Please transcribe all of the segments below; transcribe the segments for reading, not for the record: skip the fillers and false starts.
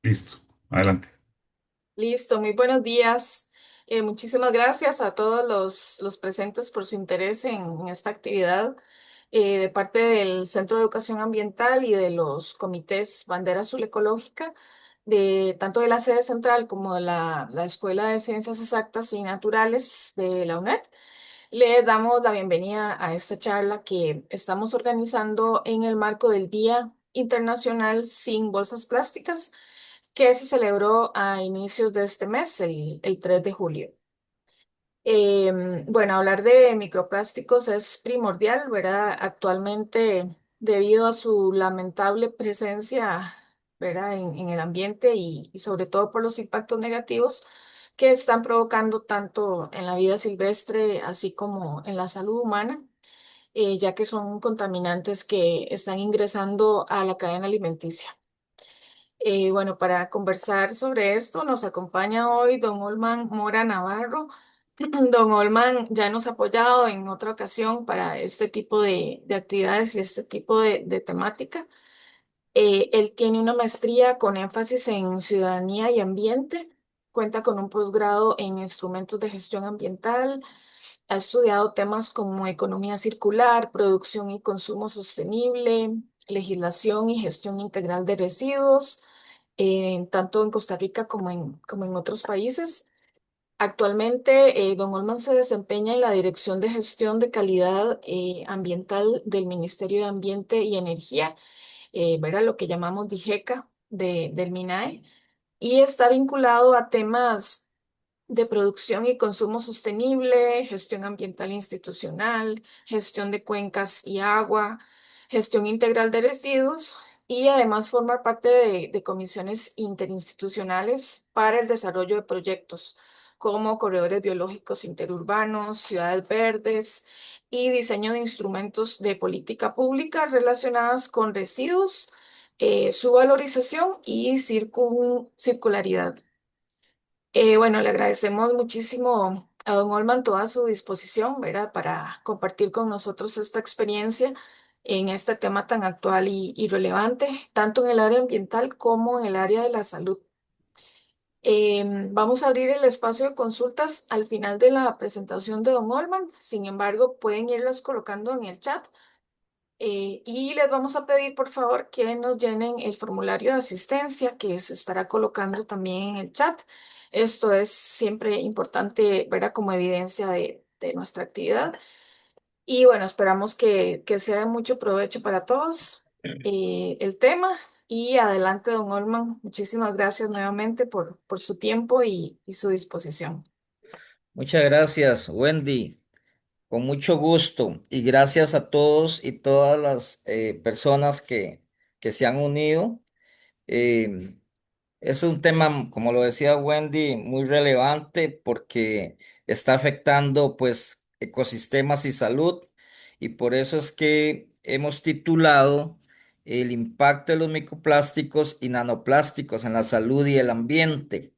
Listo, adelante. Listo, muy buenos días. Muchísimas gracias a todos los presentes por su interés en esta actividad de parte del Centro de Educación Ambiental y de los comités Bandera Azul Ecológica, de tanto de la sede central como de la Escuela de Ciencias Exactas y Naturales de la UNED. Les damos la bienvenida a esta charla que estamos organizando en el marco del Día Internacional Sin Bolsas Plásticas, que se celebró a inicios de este mes, el 3 de julio. Bueno, hablar de microplásticos es primordial, ¿verdad? Actualmente, debido a su lamentable presencia, ¿verdad? En el ambiente y sobre todo por los impactos negativos que están provocando tanto en la vida silvestre así como en la salud humana, ya que son contaminantes que están ingresando a la cadena alimenticia. Bueno, para conversar sobre esto nos acompaña hoy don Olman Mora Navarro. Don Olman ya nos ha apoyado en otra ocasión para este tipo de actividades y este tipo de temática. Él tiene una maestría con énfasis en ciudadanía y ambiente, cuenta con un posgrado en instrumentos de gestión ambiental, ha estudiado temas como economía circular, producción y consumo sostenible, legislación y gestión integral de residuos, tanto en Costa Rica como en otros países. Actualmente, don Olman se desempeña en la Dirección de Gestión de Calidad Ambiental del Ministerio de Ambiente y Energía, ¿verdad? Lo que llamamos DIGECA del MINAE, y está vinculado a temas de producción y consumo sostenible, gestión ambiental institucional, gestión de cuencas y agua, gestión integral de residuos y además formar parte de comisiones interinstitucionales para el desarrollo de proyectos como corredores biológicos interurbanos, ciudades verdes y diseño de instrumentos de política pública relacionadas con residuos, su valorización y circularidad. Bueno, le agradecemos muchísimo a don Olman toda su disposición, ¿verdad? Para compartir con nosotros esta experiencia en este tema tan actual y relevante, tanto en el área ambiental como en el área de la salud. Vamos a abrir el espacio de consultas al final de la presentación de don Olman. Sin embargo, pueden irlas colocando en el chat. Y les vamos a pedir, por favor, que nos llenen el formulario de asistencia que se estará colocando también en el chat. Esto es siempre importante, ¿verdad? Como evidencia de nuestra actividad. Y bueno, esperamos que sea de mucho provecho para todos el tema. Y adelante, don Olman. Muchísimas gracias nuevamente por su tiempo y su disposición. Muchas gracias, Wendy. Con mucho gusto y gracias a todos y todas las personas que se han unido. Eh, es un tema, como lo decía Wendy, muy relevante porque está afectando pues ecosistemas y salud, y por eso es que hemos titulado el impacto de los microplásticos y nanoplásticos en la salud y el ambiente.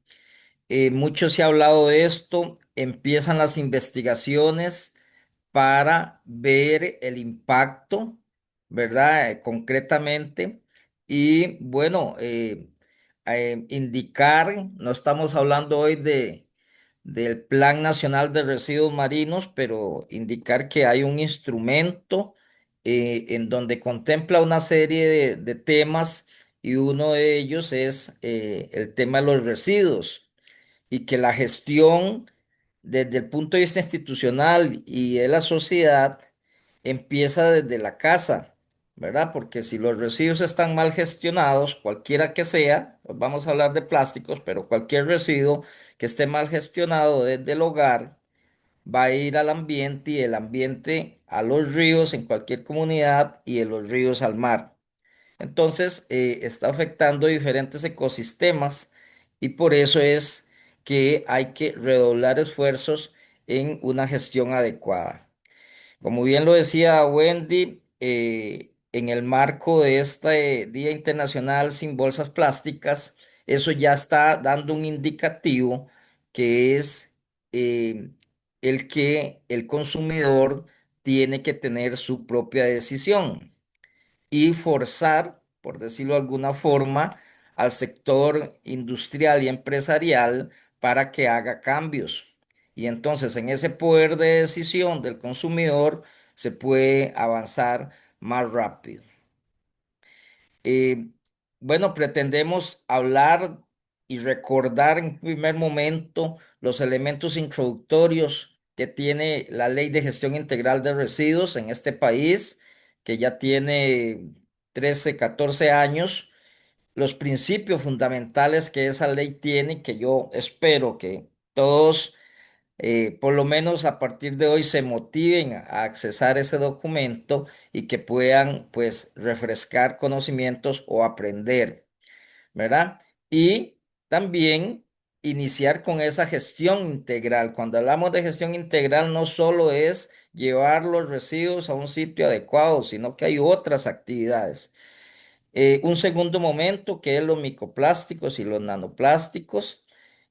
Mucho se ha hablado de esto, empiezan las investigaciones para ver el impacto, ¿verdad? Concretamente. Y bueno, indicar, no estamos hablando hoy del Plan Nacional de Residuos Marinos, pero indicar que hay un instrumento en donde contempla una serie de temas, y uno de ellos es el tema de los residuos, y que la gestión desde el punto de vista institucional y de la sociedad empieza desde la casa, ¿verdad? Porque si los residuos están mal gestionados, cualquiera que sea, pues vamos a hablar de plásticos, pero cualquier residuo que esté mal gestionado desde el hogar va a ir al ambiente, y el ambiente a los ríos en cualquier comunidad, y de los ríos al mar. Entonces, está afectando diferentes ecosistemas, y por eso es que hay que redoblar esfuerzos en una gestión adecuada. Como bien lo decía Wendy, en el marco de este Día Internacional sin Bolsas Plásticas, eso ya está dando un indicativo, que es eh, el que el consumidor tiene que tener su propia decisión y forzar, por decirlo de alguna forma, al sector industrial y empresarial para que haga cambios. Y entonces en ese poder de decisión del consumidor se puede avanzar más rápido. Eh, bueno, pretendemos hablar y recordar en primer momento los elementos introductorios que tiene la Ley de Gestión Integral de Residuos en este país, que ya tiene 13, 14 años, los principios fundamentales que esa ley tiene, que yo espero que todos, por lo menos a partir de hoy, se motiven a accesar ese documento y que puedan, pues, refrescar conocimientos o aprender, ¿verdad? Y también iniciar con esa gestión integral. Cuando hablamos de gestión integral, no solo es llevar los residuos a un sitio adecuado, sino que hay otras actividades. Un segundo momento que es los microplásticos y los nanoplásticos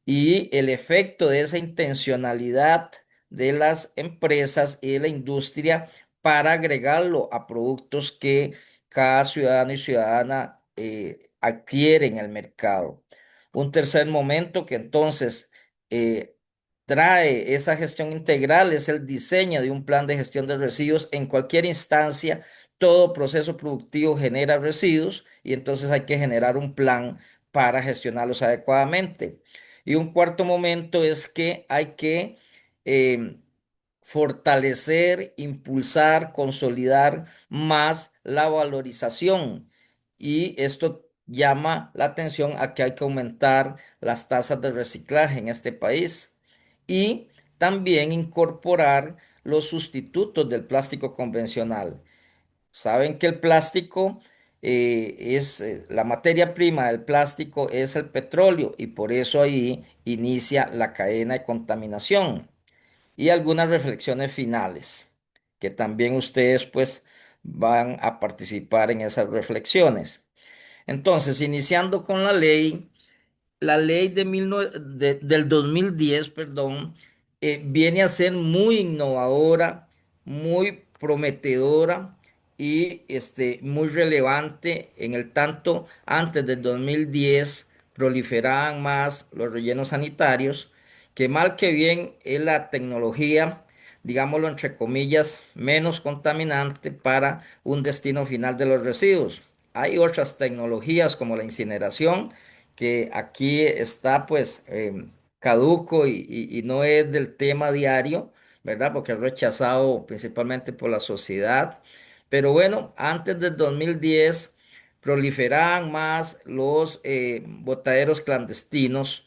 y el efecto de esa intencionalidad de las empresas y de la industria para agregarlo a productos que cada ciudadano y ciudadana adquiere en el mercado. Un tercer momento que entonces eh, trae esa gestión integral es el diseño de un plan de gestión de residuos en cualquier instancia. Todo proceso productivo genera residuos y entonces hay que generar un plan para gestionarlos adecuadamente. Y un cuarto momento es que hay que eh, fortalecer, impulsar, consolidar más la valorización. Y esto llama la atención a que hay que aumentar las tasas de reciclaje en este país y también incorporar los sustitutos del plástico convencional. Saben que el plástico la materia prima del plástico es el petróleo y por eso ahí inicia la cadena de contaminación. Y algunas reflexiones finales, que también ustedes pues van a participar en esas reflexiones. Entonces, iniciando con la ley del 2010, perdón, viene a ser muy innovadora, muy prometedora y muy relevante en el tanto antes del 2010 proliferaban más los rellenos sanitarios, que mal que bien es la tecnología, digámoslo entre comillas, menos contaminante para un destino final de los residuos. Hay otras tecnologías como la incineración que aquí está pues caduco y no es del tema diario, ¿verdad? Porque es rechazado principalmente por la sociedad. Pero bueno, antes del 2010 proliferaban más los botaderos clandestinos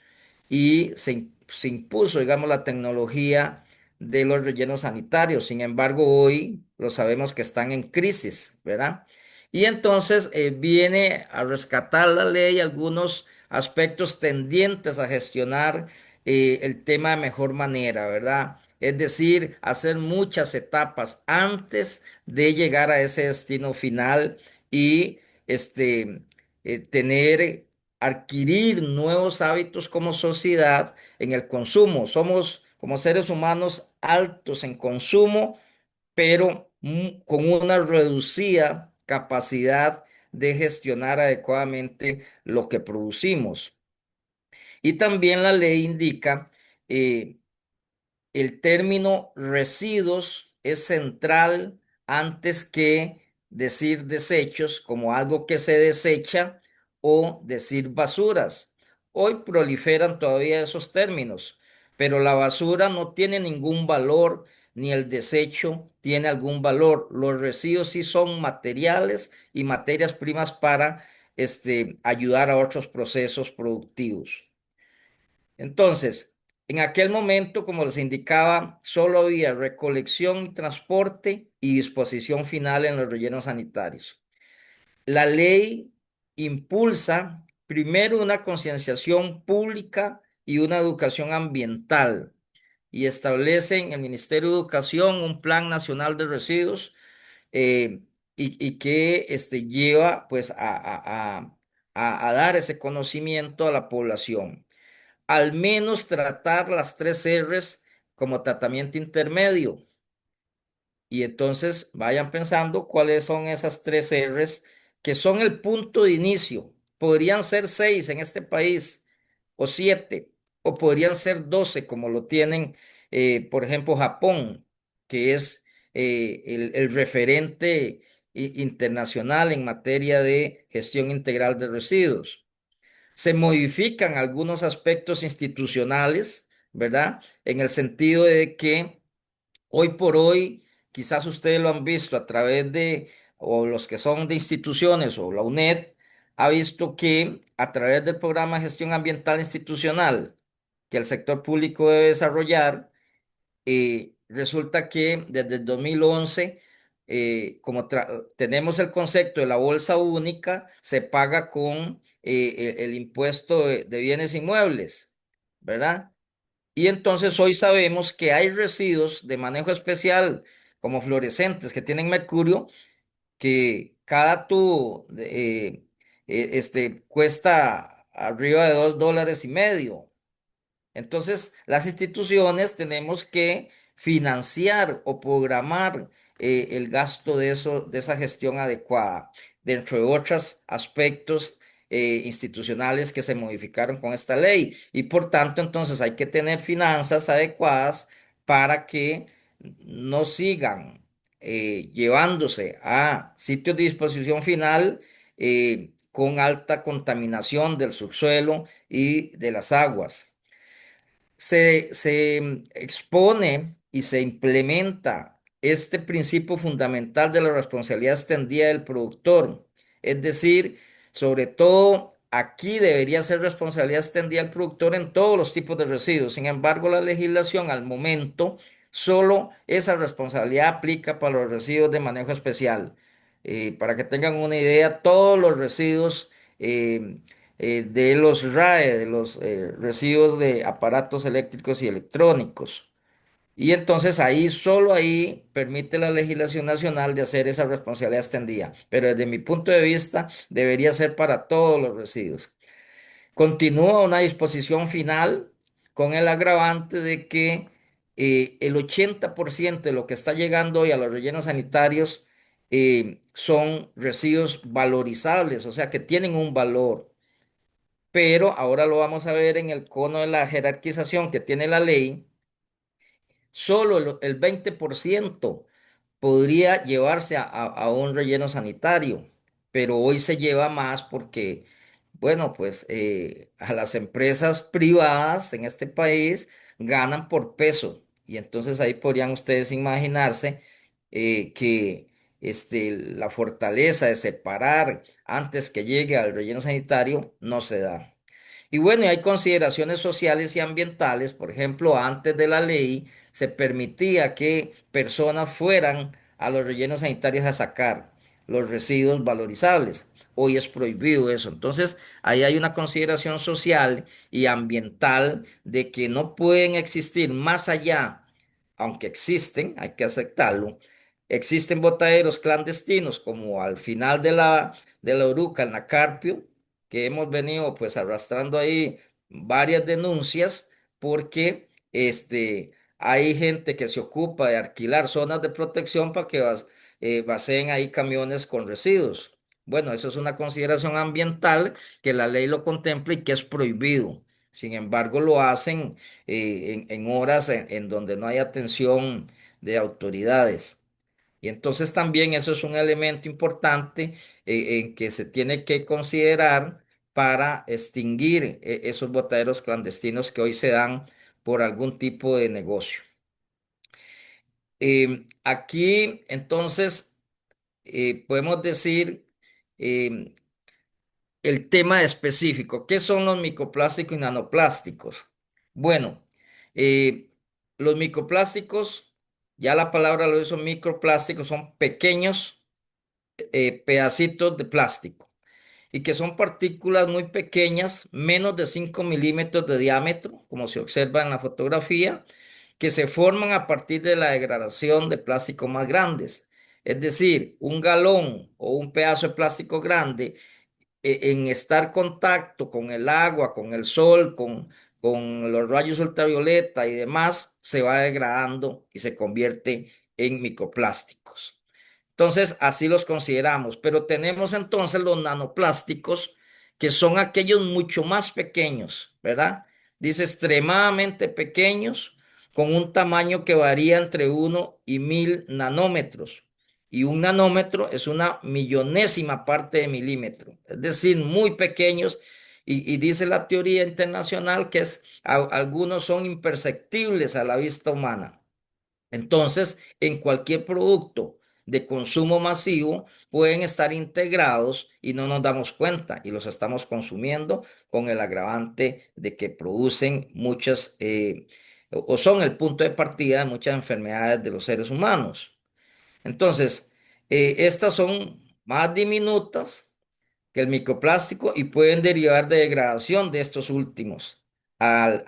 y se impuso, digamos, la tecnología de los rellenos sanitarios. Sin embargo, hoy lo sabemos que están en crisis, ¿verdad? Y entonces viene a rescatar la ley algunos aspectos tendientes a gestionar el tema de mejor manera, ¿verdad? Es decir, hacer muchas etapas antes de llegar a ese destino final y tener, adquirir nuevos hábitos como sociedad en el consumo. Somos como seres humanos altos en consumo pero con una reducida capacidad de gestionar adecuadamente lo que producimos. Y también la ley indica eh, el término residuos es central antes que decir desechos como algo que se desecha o decir basuras. Hoy proliferan todavía esos términos, pero la basura no tiene ningún valor, ni el desecho tiene algún valor. Los residuos sí son materiales y materias primas para ayudar a otros procesos productivos. Entonces, en aquel momento, como les indicaba, solo había recolección, transporte y disposición final en los rellenos sanitarios. La ley impulsa primero una concienciación pública y una educación ambiental y establece en el Ministerio de Educación un Plan Nacional de Residuos eh, y que lleva pues a dar ese conocimiento a la población al menos tratar las tres R's como tratamiento intermedio. Y entonces vayan pensando cuáles son esas tres R's que son el punto de inicio. podrían ser 6 en este país, o 7, o podrían ser 12 como lo tienen, por ejemplo, Japón, que es el referente internacional en materia de gestión integral de residuos. Se modifican algunos aspectos institucionales, ¿verdad? En el sentido de que hoy por hoy, quizás ustedes lo han visto a través de, o los que son de instituciones o la UNED, ha visto que a través del programa de gestión ambiental institucional que el sector público debe desarrollar, resulta que desde el 2011, como tenemos el concepto de la bolsa única, se paga con el impuesto de bienes inmuebles, ¿verdad? Y entonces hoy sabemos que hay residuos de manejo especial, como fluorescentes, que tienen mercurio, que cada tubo cuesta arriba de $2.50. Entonces, las instituciones tenemos que financiar o programar el gasto de eso, de esa gestión adecuada, dentro de otros aspectos institucionales que se modificaron con esta ley. Y por tanto, entonces hay que tener finanzas adecuadas para que no sigan llevándose a sitios de disposición final con alta contaminación del subsuelo y de las aguas. Se expone y se implementa este principio fundamental de la responsabilidad extendida del productor. Es decir, sobre todo aquí debería ser responsabilidad extendida del productor en todos los tipos de residuos. Sin embargo, la legislación al momento solo esa responsabilidad aplica para los residuos de manejo especial. Para que tengan una idea, todos los residuos eh, de los RAE, de los residuos de aparatos eléctricos y electrónicos. Y entonces ahí, solo ahí, permite la legislación nacional de hacer esa responsabilidad extendida. Pero desde mi punto de vista, debería ser para todos los residuos. Continúa una disposición final con el agravante de que el 80% de lo que está llegando hoy a los rellenos sanitarios son residuos valorizables, o sea, que tienen un valor. Pero ahora lo vamos a ver en el cono de la jerarquización que tiene la ley. Solo el 20% podría llevarse a un relleno sanitario, pero hoy se lleva más porque, bueno, pues a las empresas privadas en este país ganan por peso, y entonces ahí podrían ustedes imaginarse que la fortaleza de separar antes que llegue al relleno sanitario no se da. Y bueno, y hay consideraciones sociales y ambientales. Por ejemplo, antes de la ley se permitía que personas fueran a los rellenos sanitarios a sacar los residuos valorizables. Hoy es prohibido eso. Entonces, ahí hay una consideración social y ambiental de que no pueden existir más allá, aunque existen, hay que aceptarlo. Existen botaderos clandestinos, como al final de la Oruca, en la Carpio, que hemos venido pues arrastrando ahí varias denuncias porque hay gente que se ocupa de alquilar zonas de protección para que vacíen ahí camiones con residuos. Bueno, eso es una consideración ambiental que la ley lo contempla y que es prohibido. Sin embargo, lo hacen en horas en donde no hay atención de autoridades. Y entonces también eso es un elemento importante en que se tiene que considerar para extinguir esos botaderos clandestinos que hoy se dan por algún tipo de negocio. Aquí entonces podemos decir em, el tema específico. ¿Qué son los microplásticos y nanoplásticos? Bueno, eh, los microplásticos, ya la palabra lo dice, microplásticos son pequeños pedacitos de plástico y que son partículas muy pequeñas, menos de 5 milímetros de diámetro, como se observa en la fotografía, que se forman a partir de la degradación de plásticos más grandes. Es decir, un galón o un pedazo de plástico grande en estar contacto con el agua, con el sol, con los rayos ultravioleta y demás, se va degradando y se convierte en microplásticos. Entonces, así los consideramos, pero tenemos entonces los nanoplásticos, que son aquellos mucho más pequeños, ¿verdad? Dice extremadamente pequeños, con un tamaño que varía entre 1 y 1000 nanómetros. Y un nanómetro es una millonésima parte de milímetro, es decir, muy pequeños. Y dice la teoría internacional que algunos son imperceptibles a la vista humana. Entonces, en cualquier producto de consumo masivo pueden estar integrados y no nos damos cuenta y los estamos consumiendo con el agravante de que producen muchas o son el punto de partida de muchas enfermedades de los seres humanos. Entonces, estas son más diminutas que el microplástico y pueden derivar de degradación de estos últimos al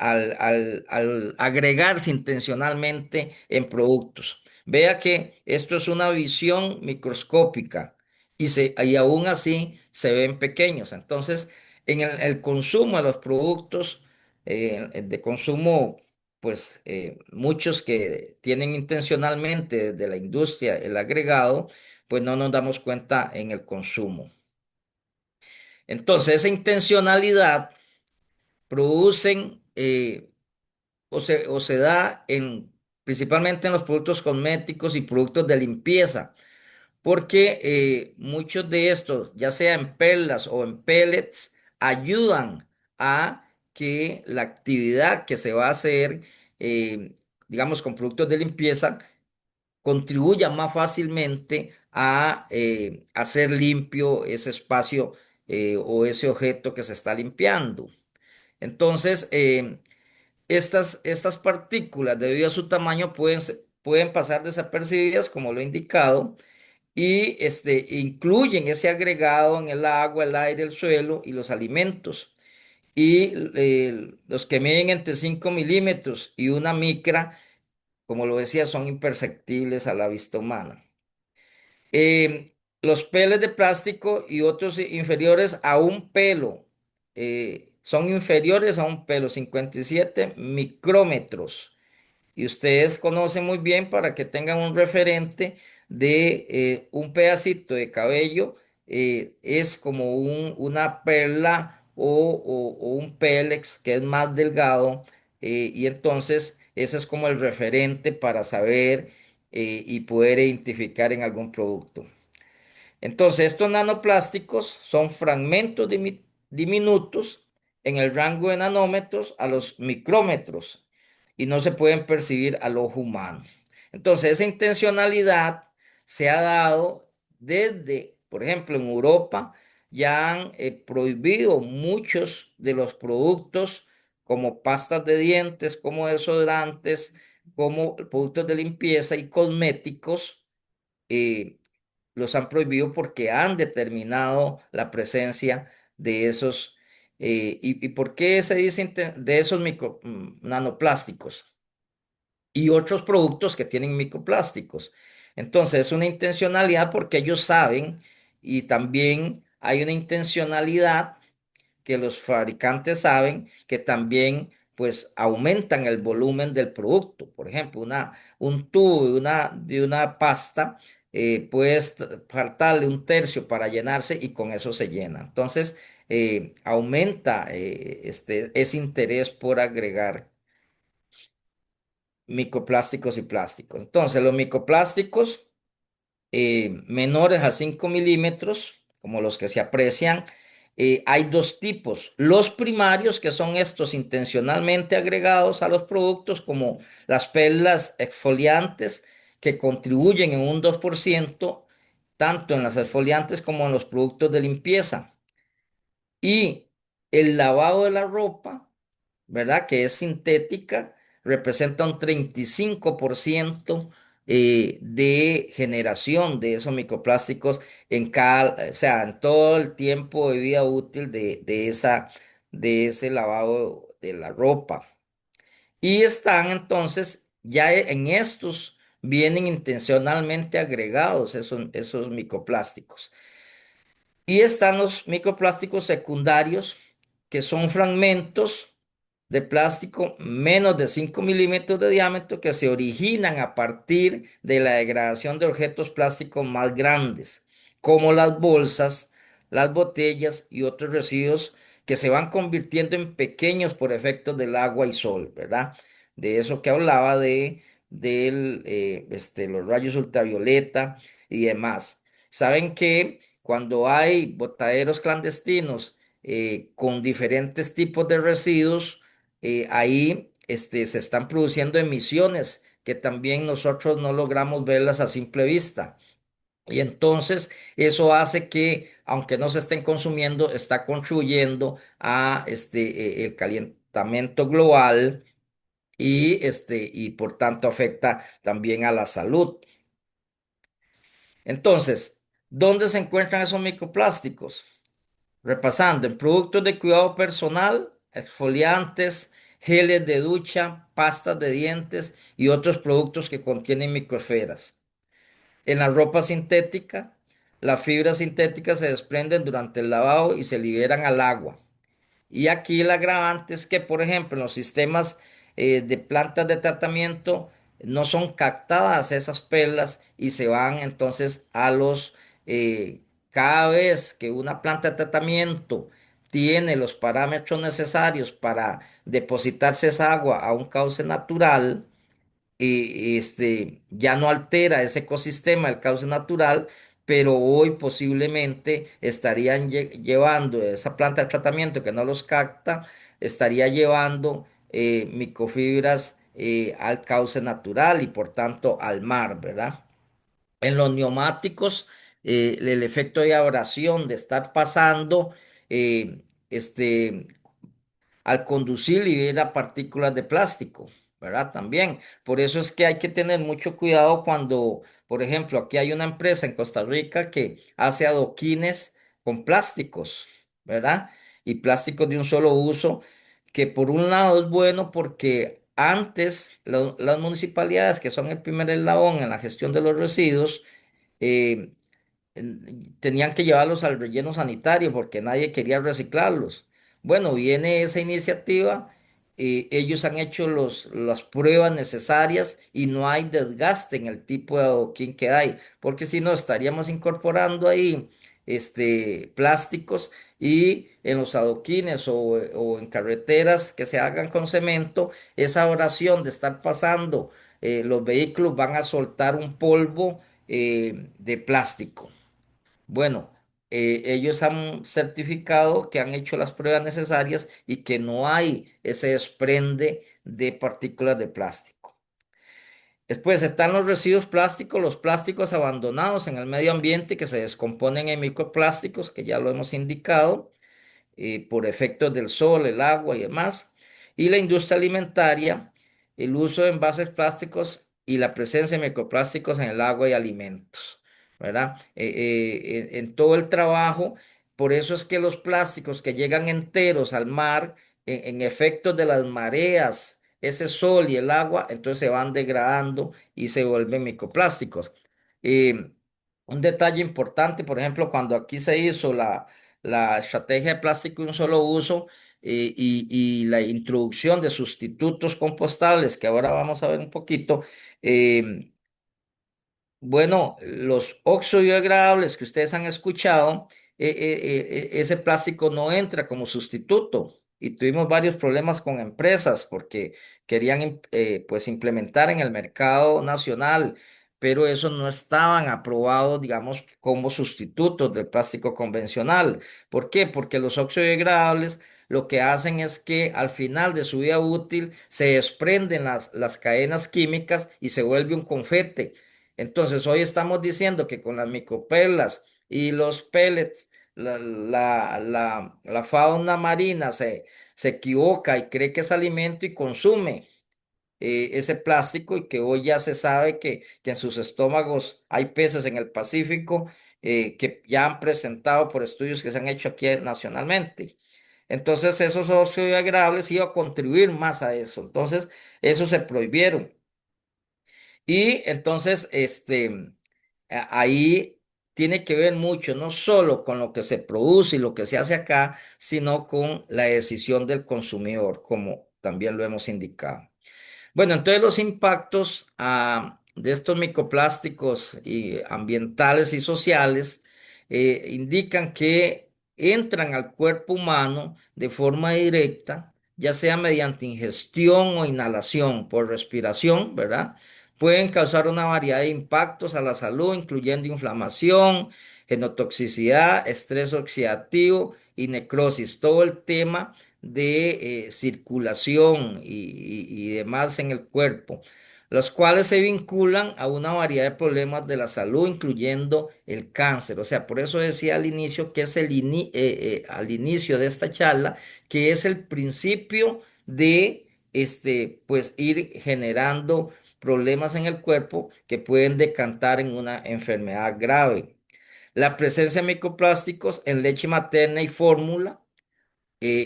agregarse intencionalmente en productos. Vea que esto es una visión microscópica y aún así se ven pequeños. Entonces, en el consumo de los productos de consumo, pues muchos que tienen intencionalmente desde la industria el agregado, pues no nos damos cuenta en el consumo. Entonces, esa intencionalidad producen o se da principalmente en los productos cosméticos y productos de limpieza, porque muchos de estos, ya sea en perlas o en pellets, ayudan a que la actividad que se va a hacer, eh, digamos, con productos de limpieza, contribuya más fácilmente a hacer limpio ese espacio o ese objeto que se está limpiando. Entonces, estas partículas, debido a su tamaño, pueden pasar desapercibidas, como lo he indicado, y incluyen ese agregado en el agua, el aire, el suelo y los alimentos. Y los que miden entre 5 milímetros y una micra, como lo decía, son imperceptibles a la vista humana. Los peles de plástico y otros inferiores a un pelo son inferiores a un pelo, 57 micrómetros. Y ustedes conocen muy bien para que tengan un referente de un pedacito de cabello, es como una perla o un pélex que es más delgado, y entonces ese es como el referente para saber y poder identificar en algún producto. Entonces, estos nanoplásticos son fragmentos diminutos en el rango de nanómetros a los micrómetros y no se pueden percibir al ojo humano. Entonces, esa intencionalidad se ha dado desde, por ejemplo, en Europa ya han prohibido muchos de los productos como pastas de dientes, como desodorantes, como productos de limpieza y cosméticos. eh, los han prohibido porque han determinado la presencia de esos. ¿Y por qué se dice de esos nanoplásticos? Y otros productos que tienen microplásticos. Entonces, es una intencionalidad porque ellos saben y también hay una intencionalidad que los fabricantes saben que también pues aumentan el volumen del producto. Por ejemplo, un tubo de una pasta faltarle un tercio para llenarse y con eso se llena. Entonces, aumenta ese interés por agregar microplásticos y plásticos. Entonces, los microplásticos menores a 5 milímetros, como los que se aprecian, hay dos tipos. Los primarios, que son estos intencionalmente agregados a los productos, como las perlas exfoliantes, que contribuyen en un 2%, tanto en las exfoliantes como en los productos de limpieza. Y el lavado de la ropa, ¿verdad? Que es sintética, representa un 35% de generación de esos microplásticos o sea, en todo el tiempo de vida útil de ese lavado de la ropa. Y están entonces, ya en estos vienen intencionalmente agregados esos microplásticos. Y están los microplásticos secundarios, que son fragmentos de plástico menos de 5 milímetros de diámetro que se originan a partir de la degradación de objetos plásticos más grandes, como las bolsas, las botellas y otros residuos que se van convirtiendo en pequeños por efectos del agua y sol, ¿verdad? De eso que hablaba de los rayos ultravioleta y demás. Saben que cuando hay botaderos clandestinos con diferentes tipos de residuos, ahí se están produciendo emisiones que también nosotros no logramos verlas a simple vista. Y entonces eso hace que, aunque no se estén consumiendo, está contribuyendo a el calentamiento global y por tanto afecta también a la salud. Entonces, ¿dónde se encuentran esos microplásticos? Repasando, en productos de cuidado personal, exfoliantes, geles de ducha, pastas de dientes y otros productos que contienen microesferas. En la ropa sintética, las fibras sintéticas se desprenden durante el lavado y se liberan al agua. Y aquí el agravante es que, por ejemplo, en los sistemas de plantas de tratamiento no son captadas esas perlas y se van entonces eh, cada vez que una planta de tratamiento tiene los parámetros necesarios para depositarse esa agua a un cauce natural, ya no altera ese ecosistema, el cauce natural, pero hoy posiblemente estarían llevando esa planta de tratamiento que no los capta, estaría llevando microfibras al cauce natural y por tanto al mar, ¿verdad? En los neumáticos, el efecto de abrasión de estar pasando, eh, este, al conducir libera partículas de plástico, ¿verdad? También. Por eso es que hay que tener mucho cuidado cuando, por ejemplo, aquí hay una empresa en Costa Rica que hace adoquines con plásticos, ¿verdad? Y plásticos de un solo uso, que por un lado es bueno porque antes las municipalidades, que son el primer eslabón en la gestión de los residuos, eh, tenían que llevarlos al relleno sanitario porque nadie quería reciclarlos. Bueno, viene esa iniciativa, ellos han hecho las pruebas necesarias y no hay desgaste en el tipo de adoquín que hay, porque si no estaríamos incorporando ahí plásticos y en los adoquines o en carreteras que se hagan con cemento, esa oración de estar pasando, los vehículos van a soltar un polvo de plástico. Bueno, ellos han certificado que han hecho las pruebas necesarias y que no hay ese desprende de partículas de plástico. Después están los residuos plásticos, los plásticos abandonados en el medio ambiente que se descomponen en microplásticos, que ya lo hemos indicado por efectos del sol, el agua y demás. Y la industria alimentaria, el uso de envases plásticos y la presencia de microplásticos en el agua y alimentos, ¿verdad? En todo el trabajo, por eso es que los plásticos que llegan enteros al mar, en efectos de las mareas, ese sol y el agua, entonces se van degradando y se vuelven microplásticos. Eh, un detalle importante, por ejemplo, cuando aquí se hizo la estrategia de plástico de un solo uso y la introducción de sustitutos compostables, que ahora vamos a ver un poquito. Bueno, los oxodegradables que ustedes han escuchado, ese plástico no entra como sustituto y tuvimos varios problemas con empresas porque querían pues implementar en el mercado nacional, pero esos no estaban aprobados, digamos, como sustitutos del plástico convencional. ¿Por qué? Porque los oxodegradables lo que hacen es que al final de su vida útil se desprenden las cadenas químicas y se vuelve un confete. Entonces, hoy estamos diciendo que con las microperlas y los pellets, la fauna marina se equivoca y cree que es alimento y consume ese plástico y que hoy ya se sabe que en sus estómagos hay peces en el Pacífico que ya han presentado por estudios que se han hecho aquí nacionalmente. Entonces, esos óxidos biodegradables iban a contribuir más a eso. Entonces, esos se prohibieron. Y entonces, ahí tiene que ver mucho, no solo con lo que se produce y lo que se hace acá, sino con la decisión del consumidor, como también lo hemos indicado. Bueno, entonces los impactos de estos microplásticos y ambientales y sociales, indican que entran al cuerpo humano de forma directa, ya sea mediante ingestión o inhalación por respiración, ¿verdad? Pueden causar una variedad de impactos a la salud, incluyendo inflamación, genotoxicidad, estrés oxidativo y necrosis. Todo el tema de circulación y demás en el cuerpo, los cuales se vinculan a una variedad de problemas de la salud, incluyendo el cáncer. O sea, por eso decía al inicio que es al inicio de esta charla, que es el principio de pues ir generando problemas en el cuerpo que pueden decantar en una enfermedad grave. La presencia de microplásticos en leche materna y fórmula,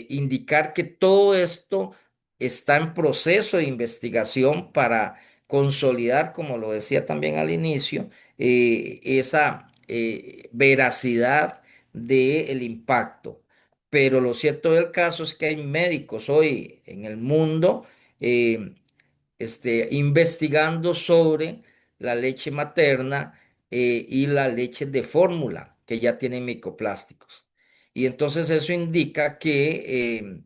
indicar que todo esto está en proceso de investigación para consolidar, como lo decía también al inicio, esa veracidad del impacto. Pero lo cierto del caso es que hay médicos hoy en el mundo eh, investigando sobre la leche materna y la leche de fórmula que ya tienen microplásticos. Y entonces eso indica que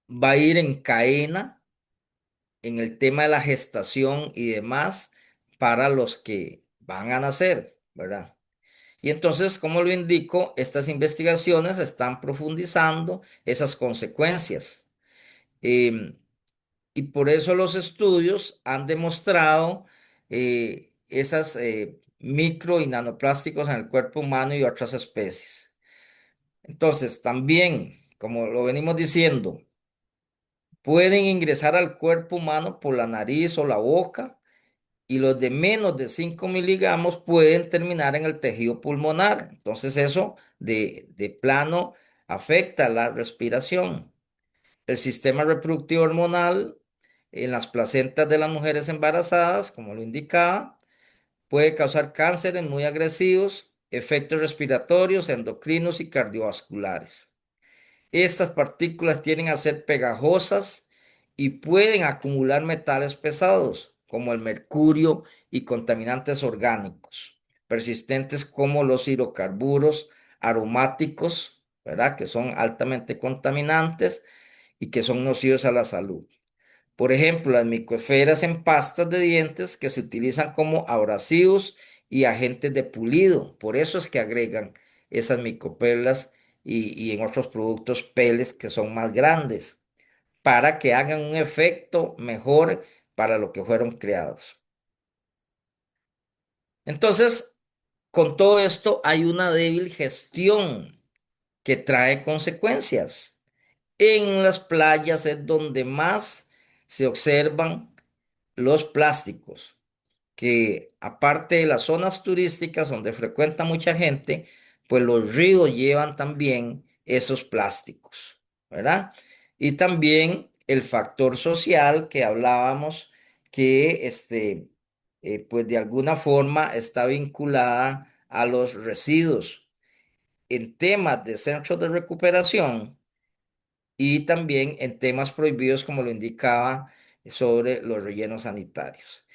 va a ir en cadena en el tema de la gestación y demás para los que van a nacer, ¿verdad? Y entonces, como lo indico, estas investigaciones están profundizando esas consecuencias. Em, y por eso los estudios han demostrado esas micro y nanoplásticos en el cuerpo humano y otras especies. Entonces, también, como lo venimos diciendo, pueden ingresar al cuerpo humano por la nariz o la boca y los de menos de 5 miligramos pueden terminar en el tejido pulmonar. Entonces, eso de plano afecta la respiración. El sistema reproductivo hormonal en las placentas de las mujeres embarazadas, como lo indicaba, puede causar cánceres muy agresivos, efectos respiratorios, endocrinos y cardiovasculares. Estas partículas tienden a ser pegajosas y pueden acumular metales pesados, como el mercurio y contaminantes orgánicos, persistentes como los hidrocarburos aromáticos, ¿verdad? Que son altamente contaminantes y que son nocivos a la salud. Por ejemplo, las microesferas en pastas de dientes que se utilizan como abrasivos y agentes de pulido. Por eso es que agregan esas microperlas y en otros productos peles que son más grandes, para que hagan un efecto mejor para lo que fueron creados. Entonces, con todo esto hay una débil gestión que trae consecuencias. En las playas es donde más se observan los plásticos, que aparte de las zonas turísticas donde frecuenta mucha gente, pues los ríos llevan también esos plásticos, ¿verdad? Y también el factor social que hablábamos, que pues de alguna forma está vinculada a los residuos en temas de centros de recuperación y también en temas prohibidos, como lo indicaba, sobre los rellenos sanitarios.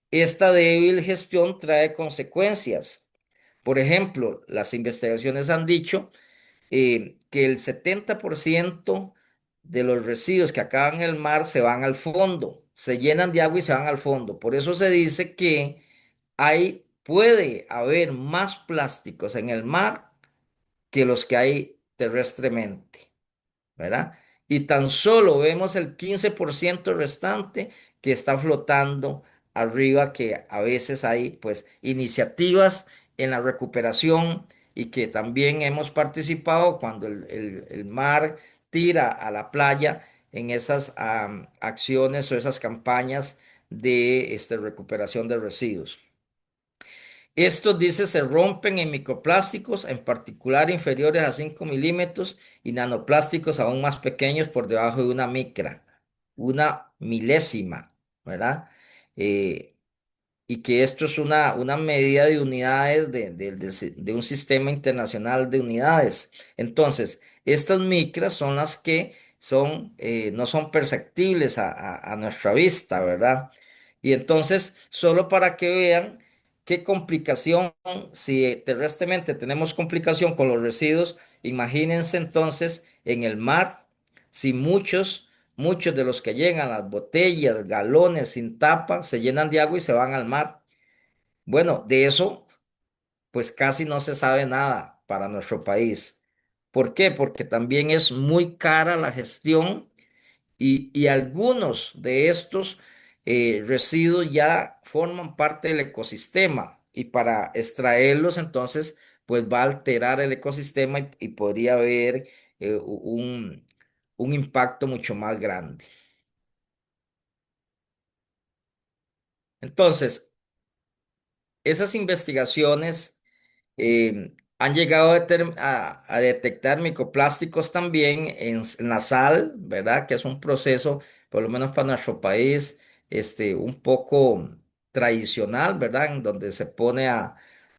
Esta débil gestión trae consecuencias. Por ejemplo, las investigaciones han dicho que el 70% de los residuos que acaban en el mar se van al fondo, se llenan de agua y se van al fondo. Por eso se dice que puede haber más plásticos en el mar que los que hay terrestremente, ¿verdad? Y tan solo vemos el 15% restante que está flotando arriba, que a veces hay pues iniciativas en la recuperación y que también hemos participado cuando el mar tira a la playa en esas acciones o esas campañas de recuperación de residuos. Estos, dice, se rompen en microplásticos, en particular inferiores a 5 milímetros, y nanoplásticos aún más pequeños por debajo de una micra, una milésima, ¿verdad? Eh, y que esto es una medida de unidades de un sistema internacional de unidades. Entonces, estas micras son las que no son perceptibles a nuestra vista, ¿verdad? Y entonces, solo para que vean, ¿Qué complicación? Si terrestremente tenemos complicación con los residuos, imagínense entonces en el mar, si muchos de los que llegan, las botellas, galones sin tapa, se llenan de agua y se van al mar. Bueno, de eso pues casi no se sabe nada para nuestro país. ¿Por qué? Porque también es muy cara la gestión y algunos de estos residuos ya forman parte del ecosistema y para extraerlos entonces pues va a alterar el ecosistema y podría haber un impacto mucho más grande. Entonces, esas investigaciones han llegado a detectar microplásticos también en la sal, ¿verdad? Que es un proceso, por lo menos para nuestro país, un poco tradicional, ¿verdad? En donde se pone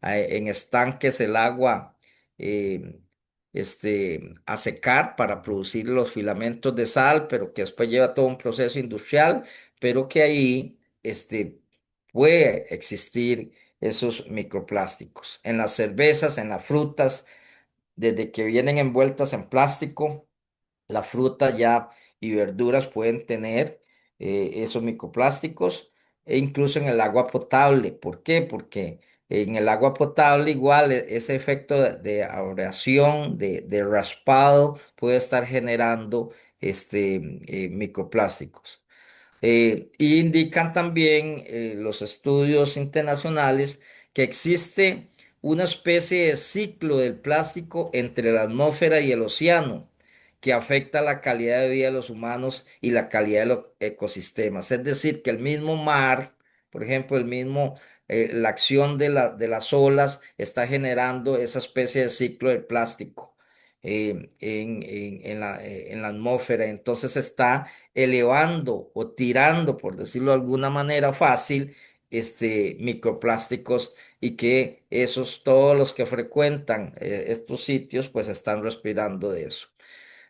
en estanques el agua eh, a secar para producir los filamentos de sal, pero que después lleva todo un proceso industrial, pero que ahí puede existir esos microplásticos. En las cervezas, en las frutas, desde que vienen envueltas en plástico, la fruta ya y verduras pueden tener esos microplásticos e incluso en el agua potable. ¿Por qué? Porque en el agua potable igual ese efecto de abrasión, de raspado, puede estar generando microplásticos. Y indican también los estudios internacionales que existe una especie de ciclo del plástico entre la atmósfera y el océano que afecta la calidad de vida de los humanos y la calidad de los ecosistemas. Es decir, que el mismo mar, por ejemplo, la acción de las olas está generando esa especie de ciclo del plástico en la atmósfera. Entonces está elevando o tirando, por decirlo de alguna manera fácil, microplásticos y que todos los que frecuentan estos sitios, pues están respirando de eso.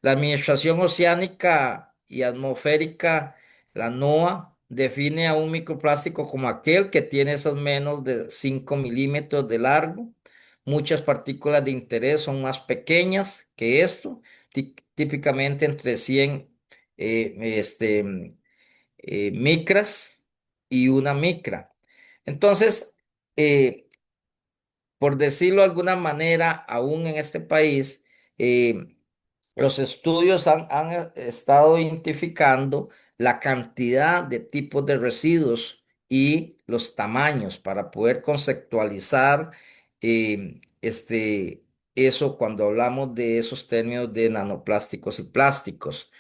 La Administración Oceánica y Atmosférica, la NOAA, define a un microplástico como aquel que tiene esos menos de 5 milímetros de largo. Muchas partículas de interés son más pequeñas que esto, típicamente entre 100 eh, este, micras y una micra. Entonces, eh, por decirlo de alguna manera, aún en este país, los estudios han estado identificando la cantidad de tipos de residuos y los tamaños para poder conceptualizar eso cuando hablamos de esos términos de nanoplásticos y plásticos.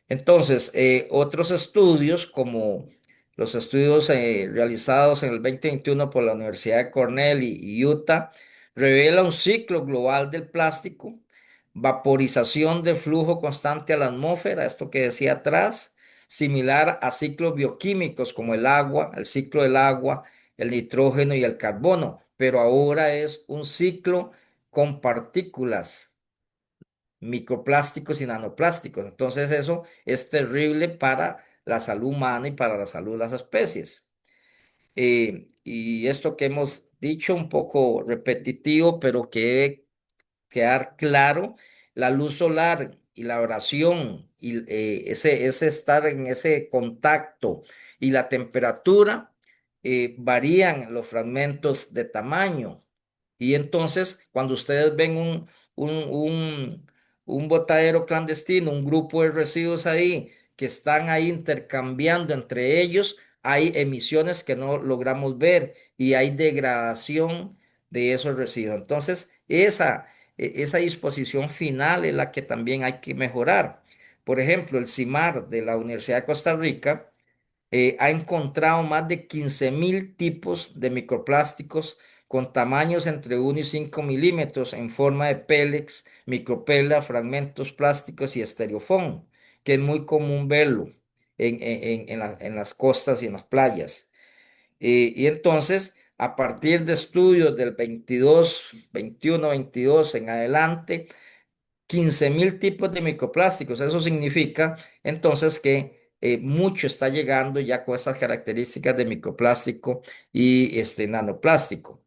Entonces, otros estudios, como los estudios realizados en el 2021 por la Universidad de Cornell y Utah, revela un ciclo global del plástico, vaporización de flujo constante a la atmósfera, esto que decía atrás, similar a ciclos bioquímicos como el agua, el ciclo del agua, el nitrógeno y el carbono, pero ahora es un ciclo con partículas microplásticos y nanoplásticos. Entonces eso es terrible para la salud humana y para la salud de las especies. Y esto que hemos dicho un poco repetitivo, pero que debe quedar claro, la luz solar y la oración y ese estar en ese contacto y la temperatura varían los fragmentos de tamaño. Y entonces, cuando ustedes ven un, un, un botadero clandestino, un grupo de residuos ahí que están ahí intercambiando entre ellos, hay emisiones que no logramos ver y hay degradación de esos residuos. Entonces, esa disposición final es la que también hay que mejorar. Por ejemplo, el CIMAR de la Universidad de Costa Rica ha encontrado más de 15.000 tipos de microplásticos con tamaños entre 1 y 5 milímetros en forma de pellets, micropela, fragmentos plásticos y estereofón, que es muy común verlo en las costas y en las playas. Y entonces, a partir de estudios del 22, 21, 22 en adelante, 15.000 tipos de microplásticos. Eso significa entonces que mucho está llegando ya con esas características de microplástico y nanoplástico.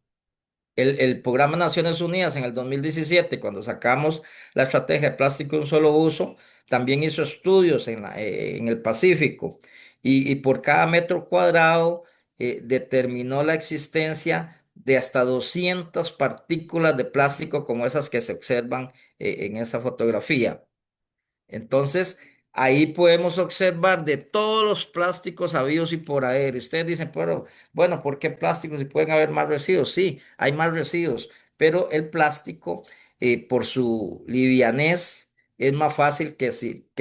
El Programa Naciones Unidas en el 2017, cuando sacamos la estrategia de plástico de un solo uso, también hizo estudios en el Pacífico y por cada metro cuadrado determinó la existencia de hasta 200 partículas de plástico como esas que se observan en esa fotografía. Entonces, ahí podemos observar de todos los plásticos habidos y por haber. Ustedes dicen, pero bueno, ¿por qué plásticos si pueden haber más residuos? Sí, hay más residuos, pero el plástico, por su livianez, es más fácil que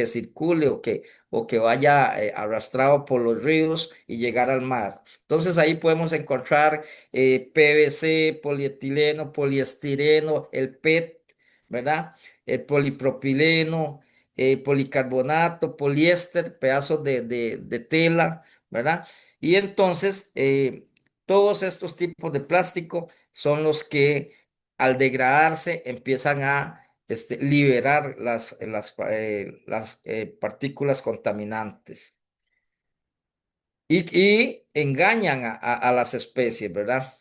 circule o que vaya arrastrado por los ríos y llegar al mar. Entonces, ahí podemos encontrar PVC, polietileno, poliestireno, el PET, ¿verdad? El polipropileno, policarbonato, poliéster, pedazos de tela, ¿verdad? Y entonces, todos estos tipos de plástico son los que al degradarse empiezan a liberar las partículas contaminantes y engañan a las especies, ¿verdad?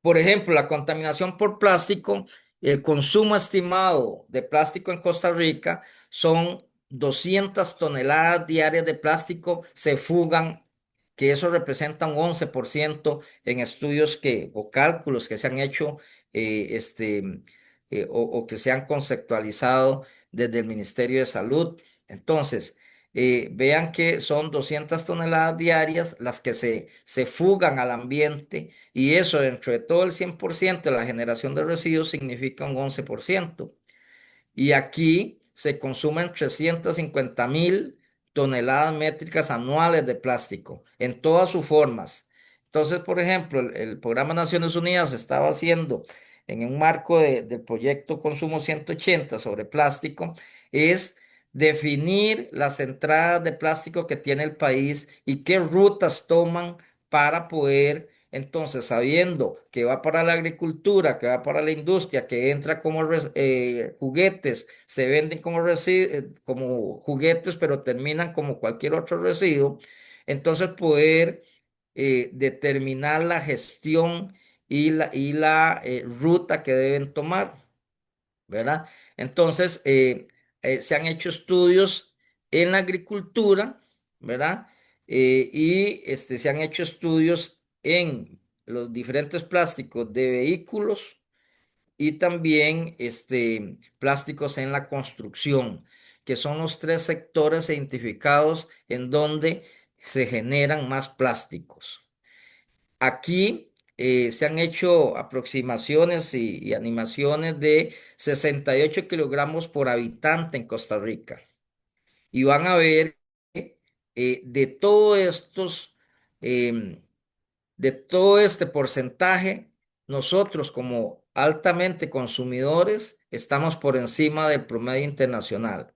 Por ejemplo, la contaminación por plástico, el consumo estimado de plástico en Costa Rica son 200 toneladas diarias de plástico se fugan, que eso representa un 11% en estudios o cálculos que se han hecho o que se han conceptualizado desde el Ministerio de Salud. Entonces, vean que son 200 toneladas diarias las que se fugan al ambiente y eso dentro de todo el 100% de la generación de residuos significa un 11%. Y aquí se consumen 350.000 toneladas métricas anuales de plástico en todas sus formas. Entonces, por ejemplo, el Programa Naciones Unidas estaba haciendo en un marco del proyecto Consumo 180 sobre plástico, es definir las entradas de plástico que tiene el país y qué rutas toman para poder entonces, sabiendo que va para la agricultura, que va para la industria, que entra como juguetes, se venden como juguetes, pero terminan como cualquier otro residuo, entonces poder determinar la gestión y la ruta que deben tomar. ¿Verdad? Entonces, se han hecho estudios en la agricultura, ¿verdad? Y se han hecho estudios en los diferentes plásticos de vehículos y también plásticos en la construcción, que son los tres sectores identificados en donde se generan más plásticos. Aquí se han hecho aproximaciones y animaciones de 68 kilogramos por habitante en Costa Rica. Y van a ver de todos estos, em, de todo este porcentaje, nosotros como altamente consumidores estamos por encima del promedio internacional.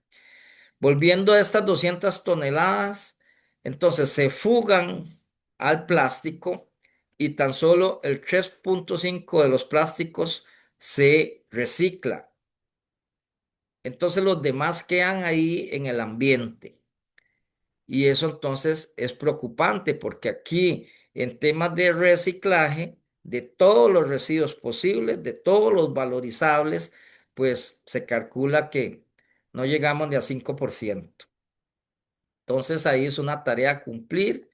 Volviendo a estas 200 toneladas, entonces se fugan al plástico y tan solo el 3,5 de los plásticos se recicla. Entonces los demás quedan ahí en el ambiente. Y eso entonces es preocupante porque aquí en temas de reciclaje, de todos los residuos posibles, de todos los valorizables, pues se calcula que no llegamos ni a 5%. Entonces ahí es una tarea a cumplir.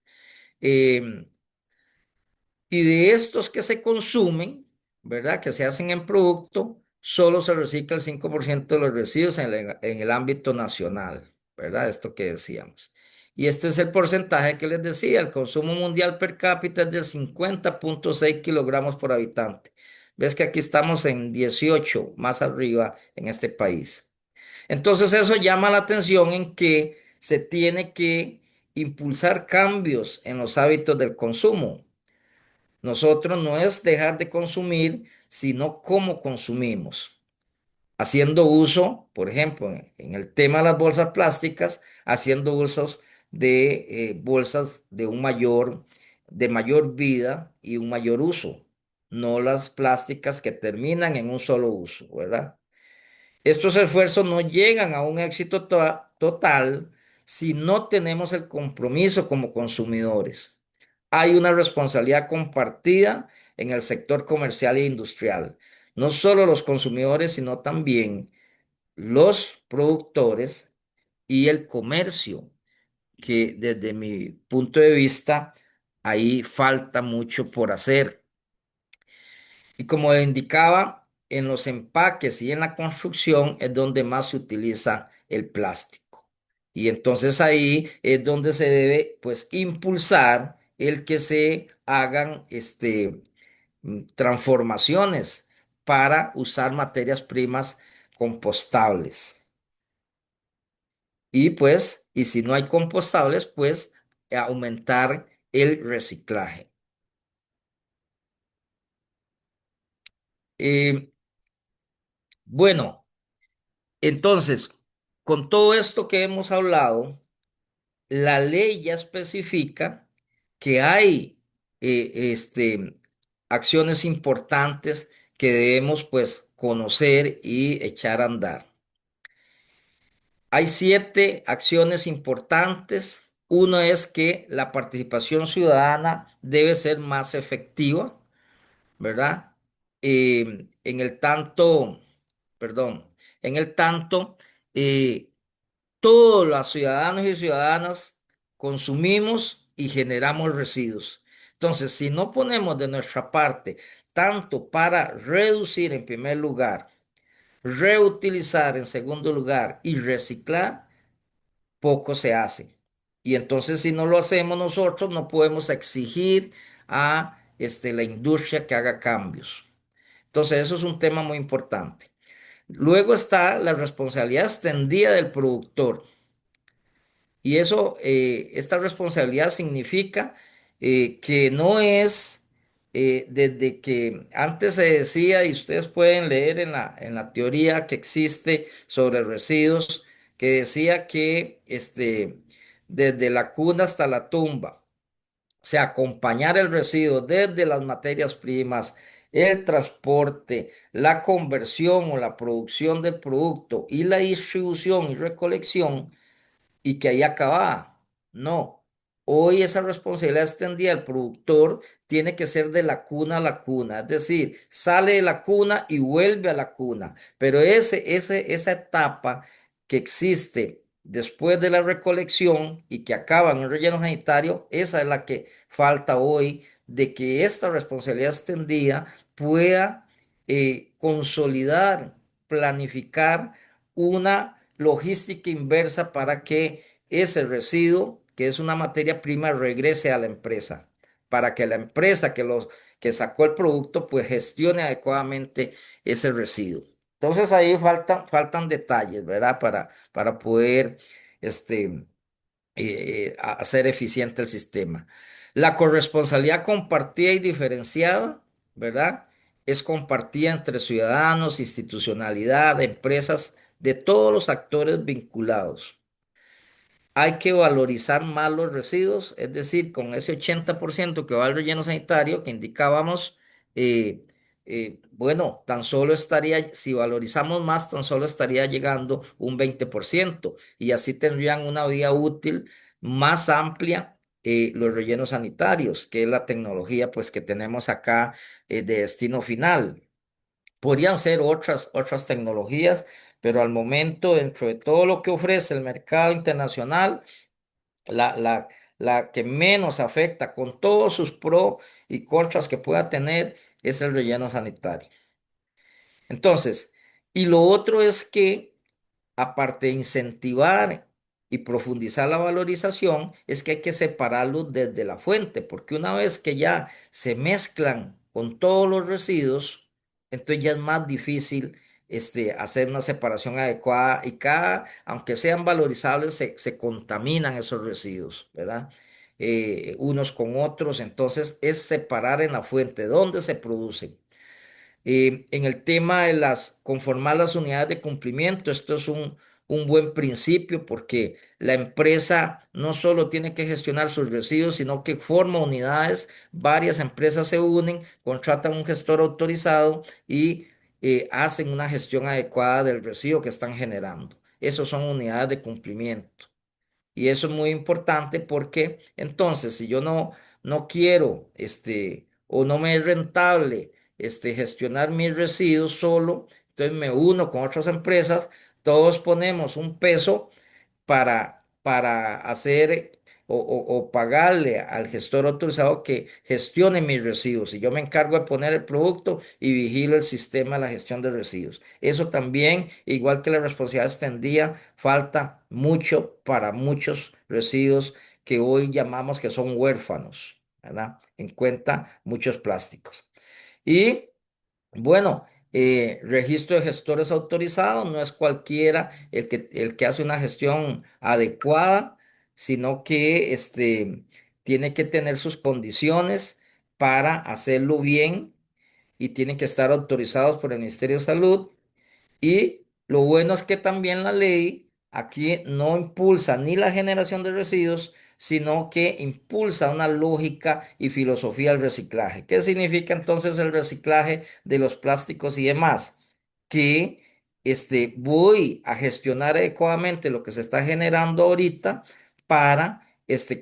em, y de estos que se consumen, ¿verdad? Que se hacen en producto, solo se recicla el 5% de los residuos en el ámbito nacional, ¿verdad? Esto que decíamos. Y este es el porcentaje que les decía, el consumo mundial per cápita es de 50,6 kilogramos por habitante. Ves que aquí estamos en 18 más arriba en este país. Entonces eso llama la atención en que se tiene que impulsar cambios en los hábitos del consumo. Nosotros no es dejar de consumir, sino cómo consumimos. Haciendo uso, por ejemplo, en el tema de las bolsas plásticas, haciendo usos de bolsas de mayor vida y un mayor uso, no las plásticas que terminan en un solo uso, ¿verdad? Estos esfuerzos no llegan a un éxito total si no tenemos el compromiso como consumidores. Hay una responsabilidad compartida en el sector comercial e industrial. No solo los consumidores, sino también los productores y el comercio, que desde mi punto de vista, ahí falta mucho por hacer. Y como le indicaba, en los empaques y en la construcción es donde más se utiliza el plástico. Y entonces ahí es donde se debe, pues, impulsar el que se hagan transformaciones para usar materias primas compostables. Y pues, y si no hay compostables, pues aumentar el reciclaje. Eh, bueno, entonces, con todo esto que hemos hablado, la ley ya especifica que hay acciones importantes que debemos pues conocer y echar a andar. Hay 7 acciones importantes. Uno es que la participación ciudadana debe ser más efectiva, ¿verdad? En el tanto, perdón, en el tanto, eh, todos los ciudadanos y ciudadanas consumimos y generamos residuos. Entonces, si no ponemos de nuestra parte tanto para reducir en primer lugar, reutilizar en segundo lugar y reciclar, poco se hace. Y entonces, si no lo hacemos nosotros, no podemos exigir a la industria que haga cambios. Entonces, eso es un tema muy importante. Luego está la responsabilidad extendida del productor. Y eso, esta responsabilidad significa que no es desde que antes se decía, y ustedes pueden leer en la teoría que existe sobre residuos, que decía que desde la cuna hasta la tumba, o sea, acompañar el residuo desde las materias primas, el transporte, la conversión o la producción del producto y la distribución y recolección y que ahí acababa. No, hoy esa responsabilidad extendida del productor tiene que ser de la cuna a la cuna, es decir, sale de la cuna y vuelve a la cuna, pero esa etapa que existe después de la recolección y que acaba en el relleno sanitario, esa es la que falta hoy de que esta responsabilidad extendida pueda consolidar, planificar una logística inversa para que ese residuo, que es una materia prima, regrese a la empresa, para que la empresa que sacó el producto, pues gestione adecuadamente ese residuo. Entonces ahí faltan detalles, ¿verdad? Para poder hacer eficiente el sistema. La corresponsabilidad compartida y diferenciada, ¿verdad? Es compartida entre ciudadanos, institucionalidad, empresas, de todos los actores vinculados. Hay que valorizar más los residuos, es decir, con ese 80% que va al relleno sanitario que indicábamos, eh, bueno, tan solo estaría, si valorizamos más, tan solo estaría llegando un 20% y así tendrían una vida útil más amplia los rellenos sanitarios, que es la tecnología pues que tenemos acá de destino final. Podrían ser otras tecnologías, pero al momento, dentro de todo lo que ofrece el mercado internacional, la, la, la que menos afecta con todos sus pros y contras que pueda tener es el relleno sanitario. Entonces, y lo otro es que aparte de incentivar y profundizar la valorización, es que hay que separarlo desde la fuente, porque una vez que ya se mezclan con todos los residuos, entonces ya es más difícil hacer una separación adecuada y aunque sean valorizables, se contaminan esos residuos, ¿verdad? Unos con otros, entonces es separar en la fuente dónde se producen. En el tema de conformar las unidades de cumplimiento, esto es un buen principio porque la empresa no solo tiene que gestionar sus residuos, sino que forma unidades, varias empresas se unen, contratan un gestor autorizado y hacen una gestión adecuada del residuo que están generando. esos son unidades de cumplimiento. Y eso es muy importante porque entonces si yo no quiero o no me es rentable gestionar mis residuos solo, entonces me uno con otras empresas, todos ponemos un peso para hacer o pagarle al gestor autorizado que gestione mis residuos. Y yo me encargo de poner el producto y vigilo el sistema de la gestión de residuos. Eso también, igual que la responsabilidad extendida, falta mucho para muchos residuos que hoy llamamos que son huérfanos, ¿verdad? En cuenta muchos plásticos. Y bueno, registro de gestores autorizados no es cualquiera el que hace una gestión adecuada, sino que tiene que tener sus condiciones para hacerlo bien y tienen que estar autorizados por el Ministerio de Salud. Y lo bueno es que también la ley aquí no impulsa ni la generación de residuos, sino que impulsa una lógica y filosofía del reciclaje. ¿Qué significa entonces el reciclaje de los plásticos y demás? Que voy a gestionar adecuadamente lo que se está generando ahorita para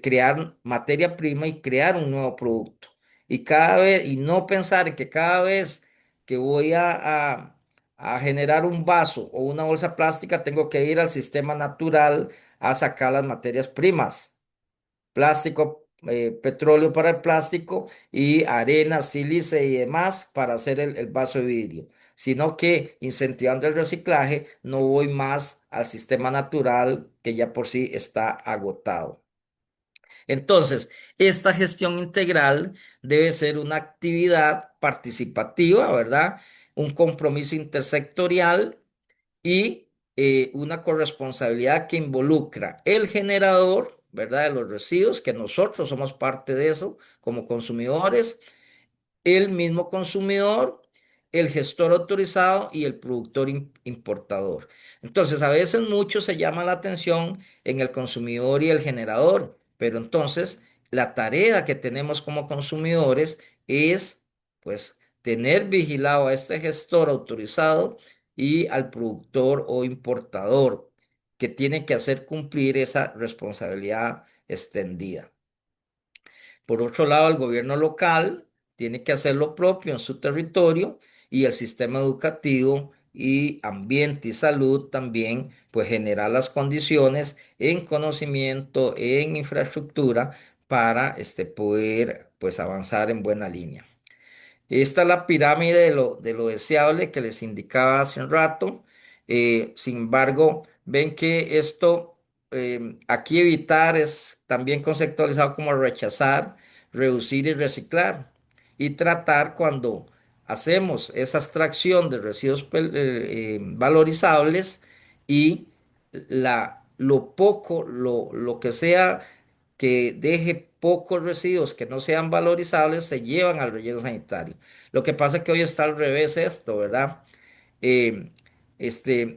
crear materia prima y crear un nuevo producto. Y cada vez, y no pensar en que cada vez que voy a generar un vaso o una bolsa plástica, tengo que ir al sistema natural a sacar las materias primas, plástico, petróleo para el plástico y arena, sílice y demás para hacer el vaso de vidrio, sino que incentivando el reciclaje no voy más al sistema natural que ya por sí está agotado. Entonces, esta gestión integral debe ser una actividad participativa, ¿verdad? Un compromiso intersectorial y una corresponsabilidad que involucra el generador, ¿verdad? De los residuos, que nosotros somos parte de eso como consumidores, el mismo consumidor, el gestor autorizado y el productor importador. Entonces, a veces mucho se llama la atención en el consumidor y el generador, pero entonces la tarea que tenemos como consumidores es, pues, tener vigilado a este gestor autorizado y al productor o importador, que tiene que hacer cumplir esa responsabilidad extendida. Por otro lado, el gobierno local tiene que hacer lo propio en su territorio y el sistema educativo y ambiente y salud también, pues generar las condiciones en conocimiento, en infraestructura para poder pues avanzar en buena línea. Esta es la pirámide de lo deseable que les indicaba hace un rato. Sin embargo, ven que esto, aquí evitar es también conceptualizado como rechazar, reducir y reciclar. Y tratar cuando hacemos esa extracción de residuos valorizables y lo poco, lo que sea que deje pocos residuos que no sean valorizables, se llevan al relleno sanitario. Lo que pasa es que hoy está al revés esto, ¿verdad? Eh, este,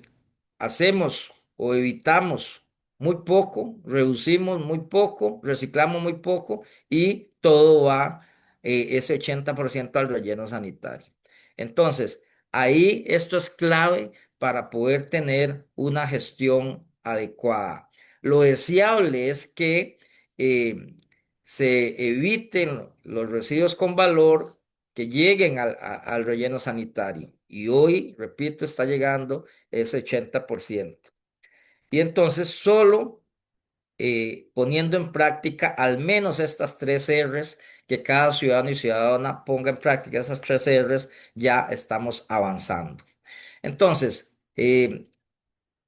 hacemos o evitamos muy poco, reducimos muy poco, reciclamos muy poco y todo va ese 80% al relleno sanitario. Entonces, ahí esto es clave para poder tener una gestión adecuada. Lo deseable es que eh, se eviten los residuos con valor que lleguen al relleno sanitario. Y hoy, repito, está llegando ese 80%. Y entonces solo poniendo en práctica al menos estas tres R's, que cada ciudadano y ciudadana ponga en práctica esas tres R's, ya estamos avanzando. Entonces,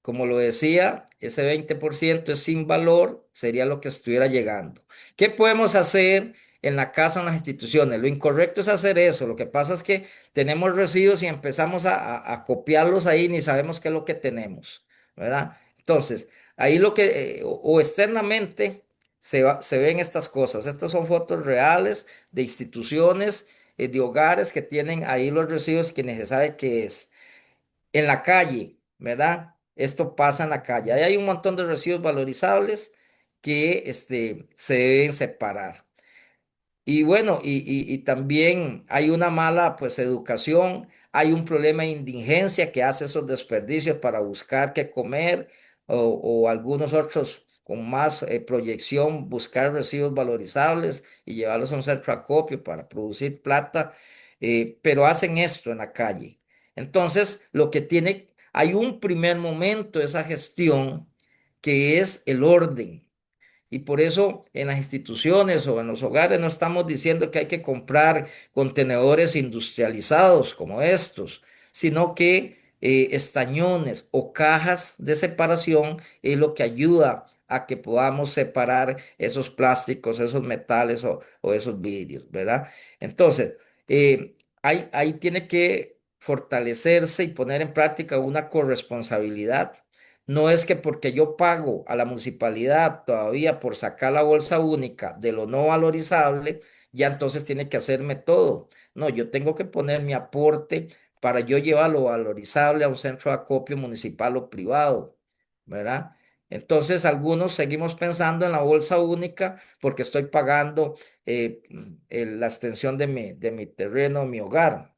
como lo decía, ese 20% es sin valor, sería lo que estuviera llegando. ¿Qué podemos hacer en la casa, en las instituciones? Lo incorrecto es hacer eso. Lo que pasa es que tenemos residuos y empezamos a copiarlos ahí, ni sabemos qué es lo que tenemos, ¿verdad? Entonces, ahí lo que, o externamente, se ven estas cosas. Estas son fotos reales de instituciones, de hogares que tienen ahí los residuos que ni se sabe qué es en la calle, ¿verdad? Esto pasa en la calle. Ahí hay un montón de residuos valorizables que se deben separar. Y bueno, y también hay una mala pues educación hay un problema de indigencia que hace esos desperdicios para buscar qué comer o algunos otros con más proyección, buscar residuos valorizables y llevarlos a un centro de acopio para producir plata, pero hacen esto en la calle. Entonces, hay un primer momento de esa gestión que es el orden. Y por eso en las instituciones o en los hogares no estamos diciendo que hay que comprar contenedores industrializados como estos, sino que estañones o cajas de separación es lo que ayuda a que podamos separar esos plásticos, esos metales o esos vidrios, ¿verdad? Entonces, ahí tiene que fortalecerse y poner en práctica una corresponsabilidad. No es que porque yo pago a la municipalidad todavía por sacar la bolsa única de lo no valorizable, ya entonces tiene que hacerme todo. No, yo tengo que poner mi aporte para yo llevar lo valorizable a un centro de acopio municipal o privado, ¿verdad? Entonces, algunos seguimos pensando en la bolsa única porque estoy pagando la extensión de mi terreno, mi hogar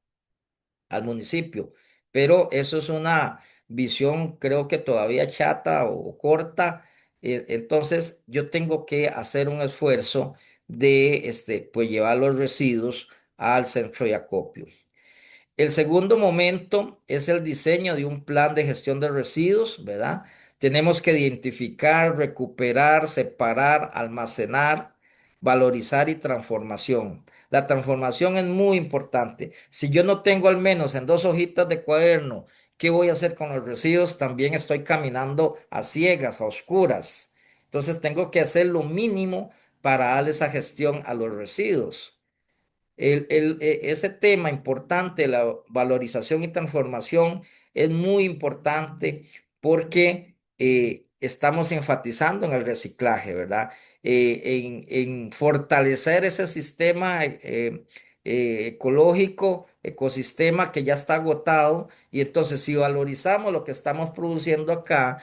al municipio. Pero eso es una visión, creo que todavía chata o corta. Entonces, yo tengo que hacer un esfuerzo de pues, llevar los residuos al centro de acopio. El segundo momento es el diseño de un plan de gestión de residuos, ¿verdad? Tenemos que identificar, recuperar, separar, almacenar, valorizar y transformación. La transformación es muy importante. Si yo no tengo al menos en 2 hojitas de cuaderno qué voy a hacer con los residuos, también estoy caminando a ciegas, a oscuras. Entonces tengo que hacer lo mínimo para darle esa gestión a los residuos. Ese tema importante, la valorización y transformación, es muy importante porque estamos enfatizando en el reciclaje, ¿verdad? En fortalecer ese sistema ecológico, ecosistema que ya está agotado. Y entonces, si valorizamos lo que estamos produciendo acá,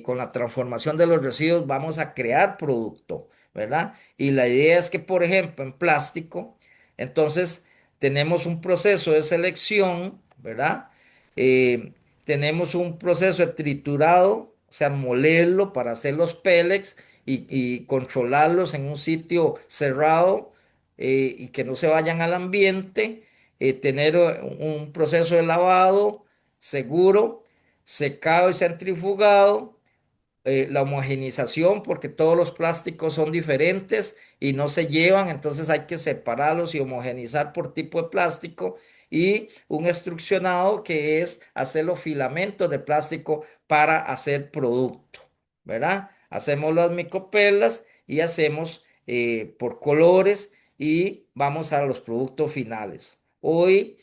con la transformación de los residuos, vamos a crear producto, ¿verdad? Y la idea es que, por ejemplo, en plástico, entonces, tenemos un proceso de selección, ¿verdad? Eh, tenemos un proceso de triturado, o sea, molerlo para hacer los pellets y controlarlos en un sitio cerrado y que no se vayan al ambiente. Tener un proceso de lavado seguro, secado y centrifugado, la homogeneización, porque todos los plásticos son diferentes y no se llevan, entonces hay que separarlos y homogeneizar por tipo de plástico, y un extrusionado que es hacer los filamentos de plástico para hacer producto, ¿verdad? Hacemos las microperlas y hacemos por colores y vamos a los productos finales. Hoy,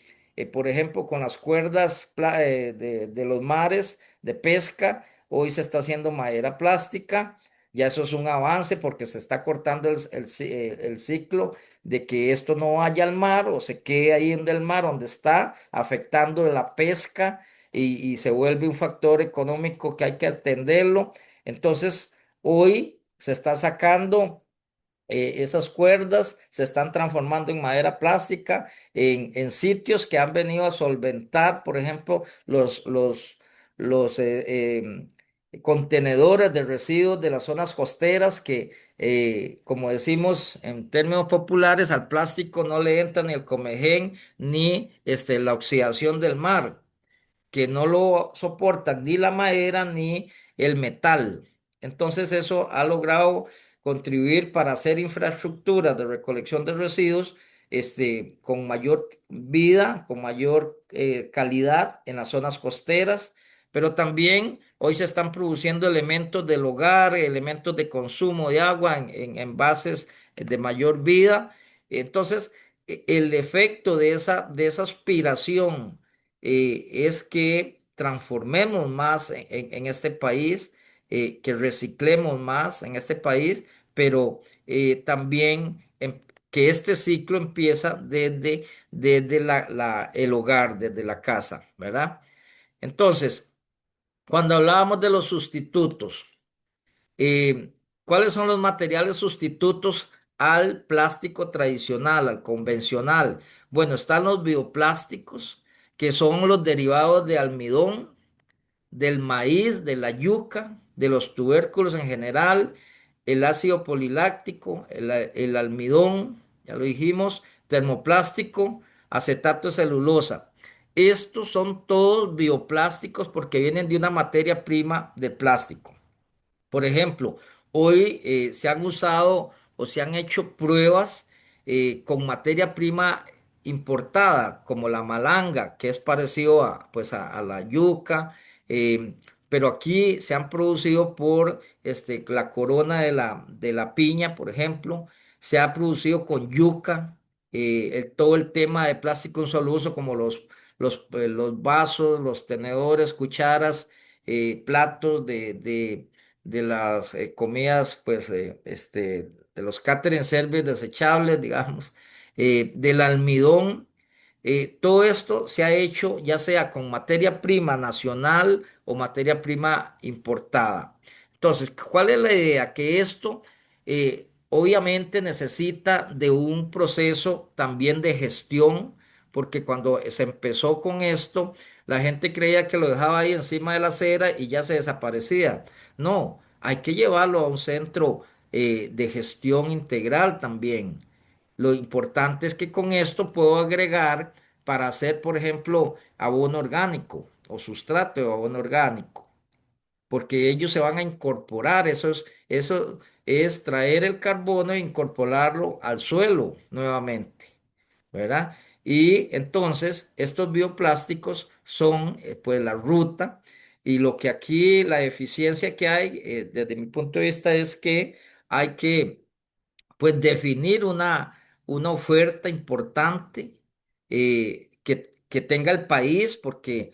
por ejemplo, con las cuerdas de los mares de pesca, hoy se está haciendo madera plástica. Ya eso es un avance porque se está cortando el ciclo de que esto no vaya al mar o se quede ahí en el mar donde está, afectando la pesca y se vuelve un factor económico que hay que atenderlo. Entonces, hoy se está sacando esas cuerdas, se están transformando en madera plástica en sitios que han venido a solventar, por ejemplo, los contenedores de residuos de las zonas costeras que, como decimos en términos populares, al plástico no le entra ni el comején ni la oxidación del mar, que no lo soportan ni la madera ni el metal. Entonces eso ha logrado contribuir para hacer infraestructuras de recolección de residuos con mayor vida, con mayor calidad en las zonas costeras, pero también hoy se están produciendo elementos del hogar, elementos de consumo de agua en envases de mayor vida. Entonces, el efecto de esa aspiración es que transformemos más en este país, que reciclemos más en este país, pero también que este ciclo empieza desde el hogar, desde la casa, ¿verdad? Entonces, cuando hablábamos de los sustitutos, eh, ¿cuáles son los materiales sustitutos al plástico tradicional, al convencional? Bueno, están los bioplásticos, que son los derivados de almidón, del maíz, de la yuca, de los tubérculos en general, el ácido poliláctico, el almidón, ya lo dijimos, termoplástico, acetato de celulosa. Estos son todos bioplásticos porque vienen de una materia prima de plástico. Por ejemplo, hoy se han usado o se han hecho pruebas con materia prima importada, como la malanga, que es parecido a, pues a la yuca, eh, pero aquí se han producido por la corona de la piña, por ejemplo, se ha producido con yuca, todo el tema de plástico en solo uso, como los vasos, los tenedores, cucharas, platos de las comidas, pues, de los catering service desechables, digamos, del almidón. Todo esto se ha hecho ya sea con materia prima nacional o materia prima importada. Entonces, ¿cuál es la idea? Que esto obviamente necesita de un proceso también de gestión, porque cuando se empezó con esto, la gente creía que lo dejaba ahí encima de la acera y ya se desaparecía. No, hay que llevarlo a un centro de gestión integral también. Lo importante es que con esto puedo agregar para hacer, por ejemplo, abono orgánico o sustrato de abono orgánico, porque ellos se van a incorporar, eso es traer el carbono e incorporarlo al suelo nuevamente, ¿verdad? Y entonces estos bioplásticos son pues la ruta y lo que aquí, la eficiencia que hay desde mi punto de vista es que hay que pues definir una oferta importante que tenga el país, porque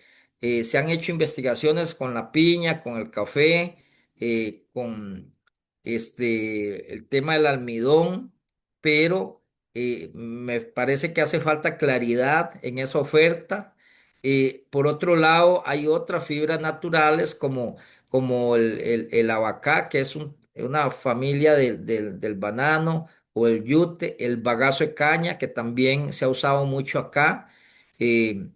se han hecho investigaciones con la piña, con el café, con el tema del almidón, pero me parece que hace falta claridad en esa oferta. Por otro lado, hay otras fibras naturales como el abacá, que es una familia del banano, o el yute, el bagazo de caña, que también se ha usado mucho acá. eh,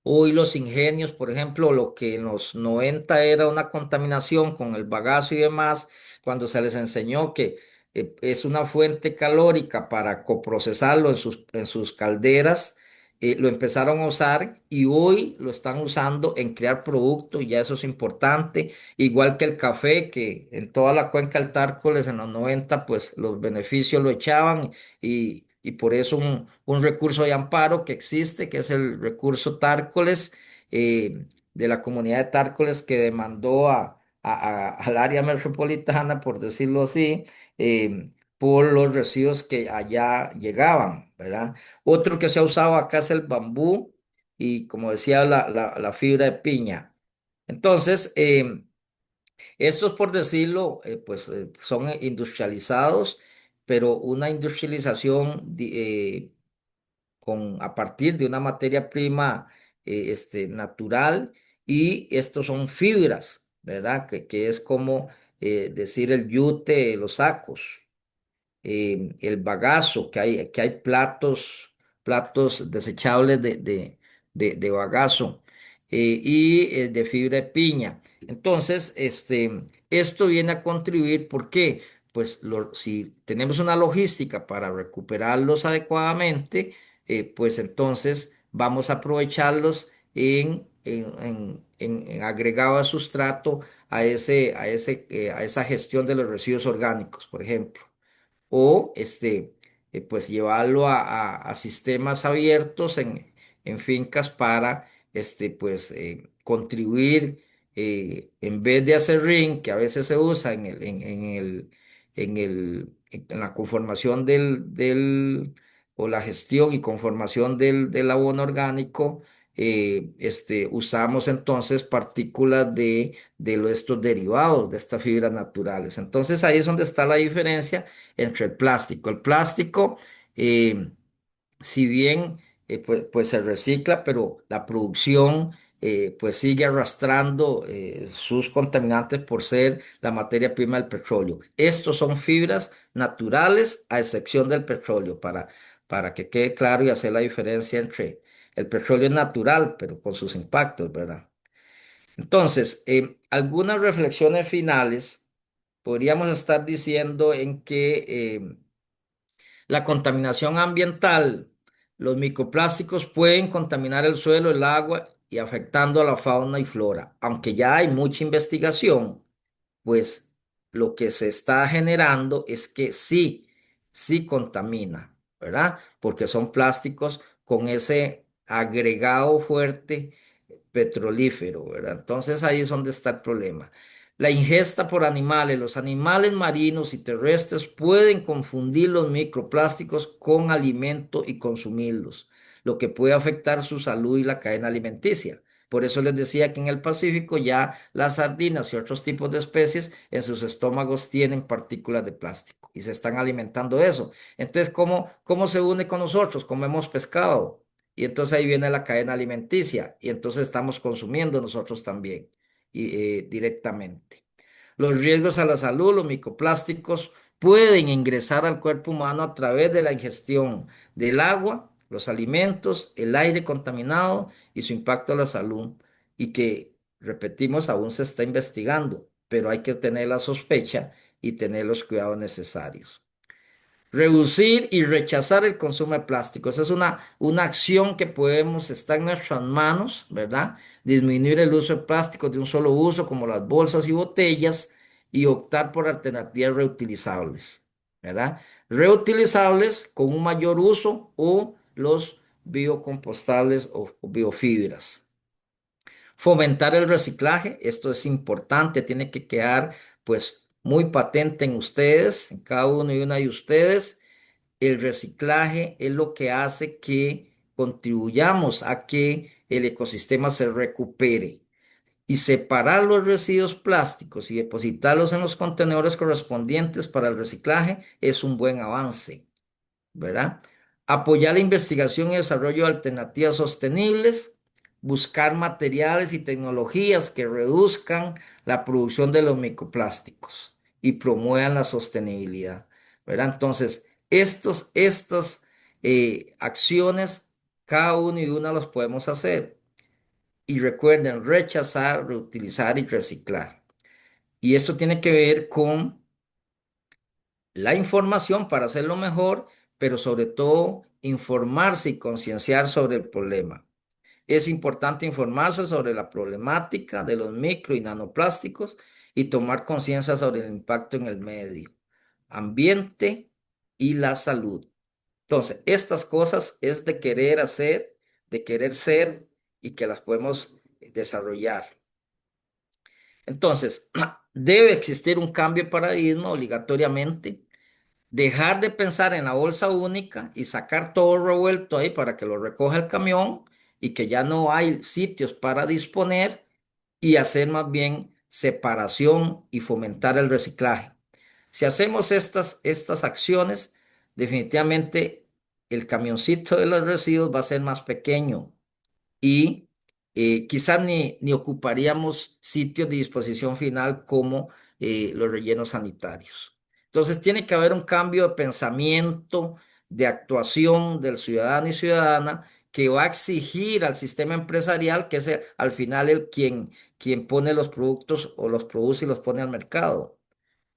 Hoy los ingenios, por ejemplo, lo que en los 90 era una contaminación con el bagazo y demás, cuando se les enseñó que es una fuente calórica para coprocesarlo en sus calderas, lo empezaron a usar y hoy lo están usando en crear productos, y ya eso es importante. Igual que el café, que en toda la cuenca del Tárcoles en los 90 pues los beneficios lo echaban y por eso un recurso de amparo que existe, que es el recurso Tárcoles, de la comunidad de Tárcoles que demandó al área metropolitana, por decirlo así, por los residuos que allá llegaban, ¿verdad? Otro que se ha usado acá es el bambú y, como decía, la fibra de piña. Entonces, estos, por decirlo, pues son industrializados, pero una industrialización a partir de una materia prima natural, y estos son fibras, ¿verdad? Que es como decir el yute, los sacos, el bagazo, que hay platos desechables de bagazo, y de fibra de piña. Entonces, esto viene a contribuir, ¿por qué? Pues si tenemos una logística para recuperarlos adecuadamente, pues entonces vamos a aprovecharlos en agregado a sustrato a esa gestión de los residuos orgánicos, por ejemplo, o pues llevarlo a sistemas abiertos en fincas para pues contribuir, en vez de hacer ring, que a veces se usa en la conformación o la gestión y conformación del abono orgánico. Usamos entonces partículas estos derivados de estas fibras naturales. Entonces ahí es donde está la diferencia entre el plástico. El plástico, eh, si bien pues se recicla, pero la producción pues sigue arrastrando sus contaminantes por ser la materia prima del petróleo. Estos son fibras naturales a excepción del petróleo, para que quede claro y hacer la diferencia El petróleo es natural, pero con sus impactos, ¿verdad? Entonces, algunas reflexiones finales podríamos estar diciendo en que la contaminación ambiental, los microplásticos pueden contaminar el suelo, el agua y afectando a la fauna y flora. Aunque ya hay mucha investigación, pues lo que se está generando es que sí, sí contamina, ¿verdad? Porque son plásticos con ese agregado fuerte petrolífero, ¿verdad? Entonces ahí es donde está el problema. La ingesta por animales, los animales marinos y terrestres pueden confundir los microplásticos con alimento y consumirlos, lo que puede afectar su salud y la cadena alimenticia. Por eso les decía que en el Pacífico ya las sardinas y otros tipos de especies en sus estómagos tienen partículas de plástico y se están alimentando de eso. Entonces, ¿cómo se une con nosotros? Comemos pescado y entonces ahí viene la cadena alimenticia y entonces estamos consumiendo nosotros también directamente. Los riesgos a la salud, los microplásticos pueden ingresar al cuerpo humano a través de la ingestión del agua, los alimentos, el aire contaminado y su impacto a la salud y que, repetimos, aún se está investigando, pero hay que tener la sospecha y tener los cuidados necesarios. Reducir y rechazar el consumo de plástico. Esa es una acción que podemos, está en nuestras manos, ¿verdad? Disminuir el uso de plásticos de un solo uso, como las bolsas y botellas, y optar por alternativas reutilizables, ¿verdad? Reutilizables con un mayor uso o los biocompostables o biofibras. Fomentar el reciclaje, esto es importante, tiene que quedar pues muy patente en ustedes, en cada uno y una de ustedes. El reciclaje es lo que hace que contribuyamos a que el ecosistema se recupere. Y separar los residuos plásticos y depositarlos en los contenedores correspondientes para el reciclaje es un buen avance, ¿verdad? Apoyar la investigación y desarrollo de alternativas sostenibles, buscar materiales y tecnologías que reduzcan la producción de los microplásticos y promuevan la sostenibilidad, ¿verdad? Entonces, estas acciones, cada uno y una los podemos hacer. Y recuerden, rechazar, reutilizar y reciclar. Y esto tiene que ver con la información para hacerlo mejor, pero sobre todo informarse y concienciar sobre el problema. Es importante informarse sobre la problemática de los micro y nanoplásticos y tomar conciencia sobre el impacto en el medio ambiente y la salud. Entonces, estas cosas es de querer hacer, de querer ser y que las podemos desarrollar. Entonces, debe existir un cambio de paradigma obligatoriamente. Dejar de pensar en la bolsa única y sacar todo revuelto ahí para que lo recoja el camión y que ya no hay sitios para disponer y hacer más bien separación y fomentar el reciclaje. Si hacemos estas acciones, definitivamente el camioncito de los residuos va a ser más pequeño y quizás ni ocuparíamos sitios de disposición final como los rellenos sanitarios. Entonces tiene que haber un cambio de pensamiento, de actuación del ciudadano y ciudadana que va a exigir al sistema empresarial que es al final quien pone los productos o los produce y los pone al mercado.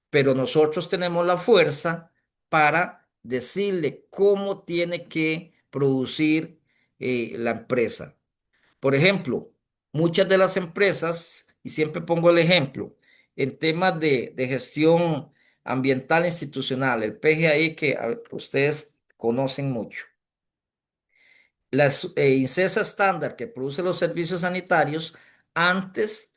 Pero nosotros tenemos la fuerza para decirle cómo tiene que producir la empresa. Por ejemplo, muchas de las empresas, y siempre pongo el ejemplo, en temas de gestión ambiental institucional, el PGI que ustedes conocen mucho, las INCESA estándar que produce los servicios sanitarios, antes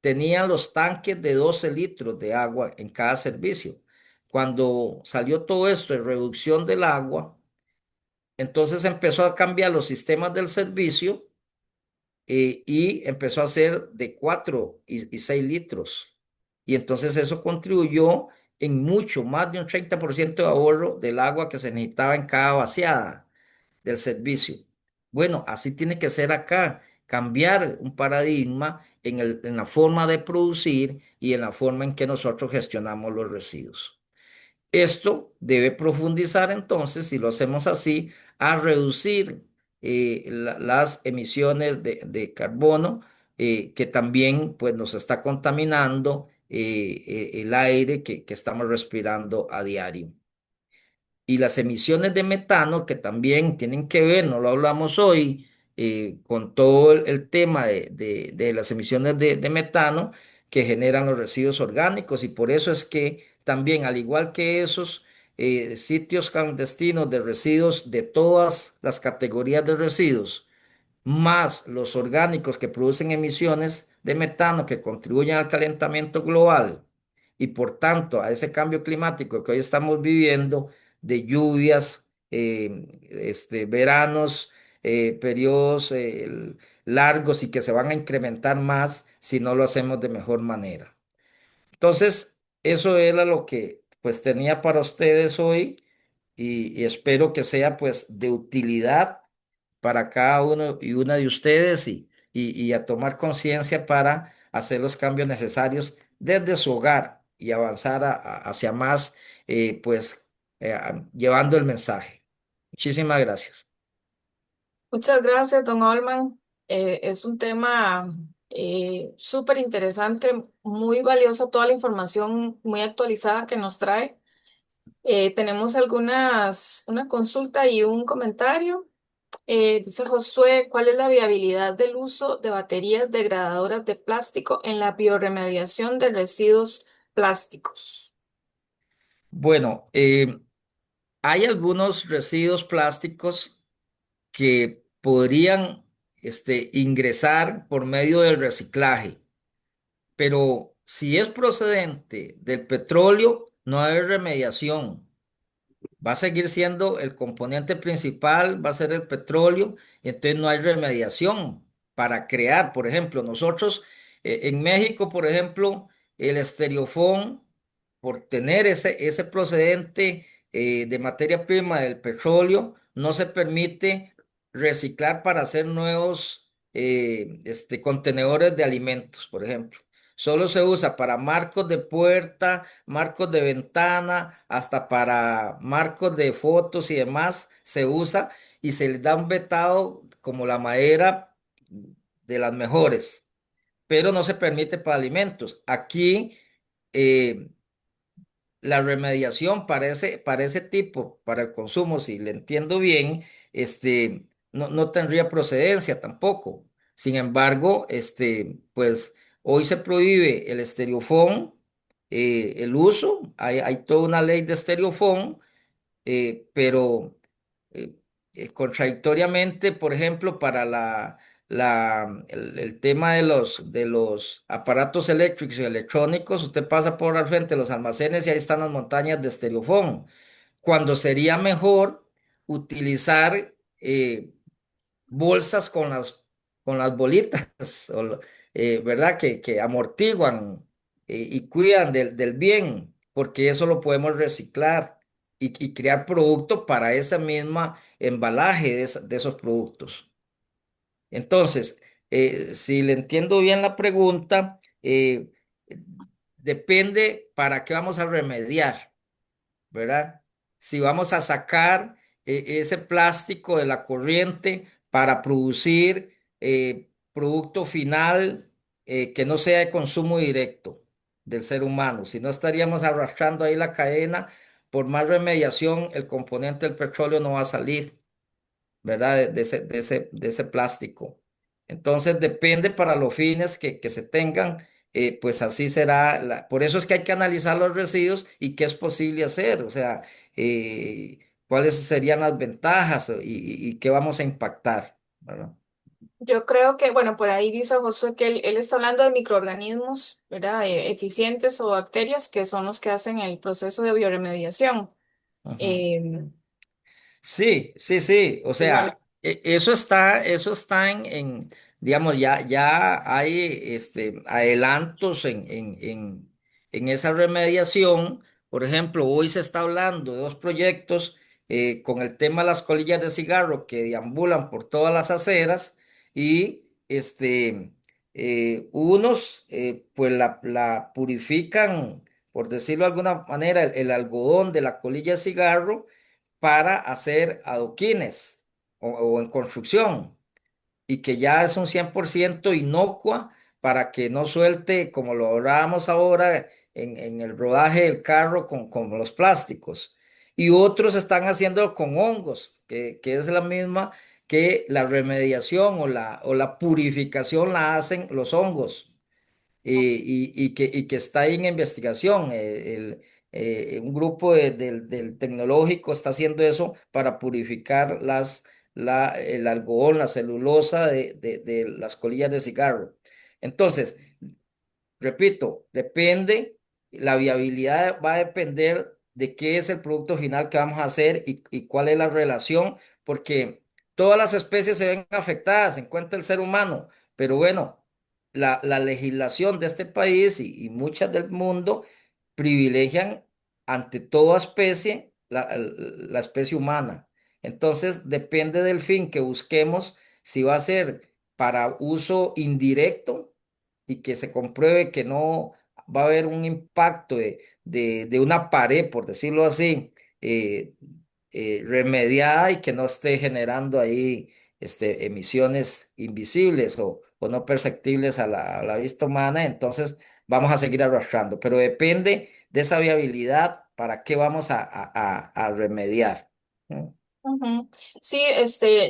tenían los tanques de 12 litros de agua en cada servicio. Cuando salió todo esto de reducción del agua, entonces empezó a cambiar los sistemas del servicio y empezó a ser de 4 y 6 litros. Y entonces eso contribuyó en mucho, más de un 30% de ahorro del agua que se necesitaba en cada vaciada del servicio. Bueno, así tiene que ser acá, cambiar un paradigma en la forma de producir y en la forma en que nosotros gestionamos los residuos. Esto debe profundizar entonces, si lo hacemos así, a reducir las emisiones de carbono, que también pues, nos está contaminando el aire que estamos respirando a diario. Y las emisiones de metano, que también tienen que ver, no lo hablamos hoy, con todo el tema de las emisiones de metano que generan los residuos orgánicos. Y por eso es que también, al igual que esos sitios clandestinos de residuos de todas las categorías de residuos, más los orgánicos que producen emisiones de metano que contribuyen al calentamiento global y por tanto a ese cambio climático que hoy estamos viviendo, de lluvias, veranos, periodos largos y que se van a incrementar más si no lo hacemos de mejor manera. Entonces, eso era lo que pues tenía para ustedes hoy y espero que sea pues de utilidad para cada uno y una de ustedes y a tomar conciencia para hacer los cambios necesarios desde su hogar y avanzar hacia más, llevando el mensaje. Muchísimas gracias. Muchas gracias, don Olman. Es un tema súper interesante, muy valiosa toda la información muy actualizada que nos trae. Tenemos una consulta y un comentario. Dice Josué, ¿cuál es la viabilidad del uso de baterías degradadoras de plástico en la bioremediación de residuos plásticos? Bueno, hay algunos residuos plásticos que podrían ingresar por medio del reciclaje. Pero si es procedente del petróleo, no hay remediación. Va a seguir siendo el componente principal, va a ser el petróleo, y entonces no hay remediación para crear. Por ejemplo, nosotros en México, por ejemplo, el estereofón, por tener ese procedente de materia prima del petróleo, no se permite reciclar para hacer nuevos contenedores de alimentos, por ejemplo. Solo se usa para marcos de puerta, marcos de ventana, hasta para marcos de fotos y demás se usa y se le da un vetado como la madera de las mejores, pero no se permite para alimentos. Aquí eh, la remediación para ese tipo, para el consumo, si le entiendo bien, no tendría procedencia tampoco. Sin embargo, pues hoy se prohíbe el estereofón, el uso, hay toda una ley de estereofón, pero eh, contradictoriamente, por ejemplo, para el tema de los aparatos eléctricos y electrónicos, usted pasa por al frente de los almacenes y ahí están las montañas de estereofón, cuando sería mejor utilizar bolsas con las bolitas, ¿verdad? Que amortiguan y cuidan del bien, porque eso lo podemos reciclar y crear producto para ese mismo embalaje de esos productos. Entonces, si le entiendo bien la pregunta, depende para qué vamos a remediar. ¿Verdad? Si vamos a sacar ese plástico de la corriente para producir producto final que no sea de consumo directo del ser humano, si no estaríamos arrastrando ahí la cadena, por más remediación, el componente del petróleo no va a salir. ¿Verdad? De ese plástico. Entonces depende para los fines que se tengan, pues así será. Por eso es que hay que analizar los residuos y qué es posible hacer, o sea, cuáles serían las ventajas y qué vamos a impactar, ¿verdad? Yo creo que, bueno, por ahí dice Josué que él está hablando de microorganismos, ¿verdad? Eficientes o bacterias que son los que hacen el proceso de bioremediación. Ujú. Eh, Sí, sí, sí. O igual, sea, eso está digamos, ya hay adelantos en esa remediación. Por ejemplo, hoy se está hablando de dos proyectos con el tema de las colillas de cigarro que deambulan por todas las aceras y unos pues la purifican, por decirlo de alguna manera, el algodón de la colilla de cigarro para hacer adoquines o en construcción y que ya es un 100% inocua para que no suelte, como lo hablábamos ahora, en el rodaje del carro con los plásticos. Y otros están haciendo con hongos, que es la misma que la remediación o la purificación la hacen los hongos y que está ahí en investigación. Un grupo del tecnológico está haciendo eso para purificar el algodón, la celulosa de las colillas de cigarro. Entonces, repito, depende, la viabilidad va a depender de qué es el producto final que vamos a hacer y cuál es la relación, porque todas las especies se ven afectadas, en cuenta el ser humano, pero bueno, la legislación de este país y muchas del mundo privilegian ante toda especie la especie humana. Entonces, depende del fin que busquemos, si va a ser para uso indirecto y que se compruebe que no va a haber un impacto de una pared, por decirlo así, eh, remediada y que no esté generando ahí emisiones invisibles o no perceptibles a la vista humana, entonces vamos a seguir arrastrando, pero depende de esa viabilidad para qué vamos a remediar. ¿Mm? Ujú. Sí,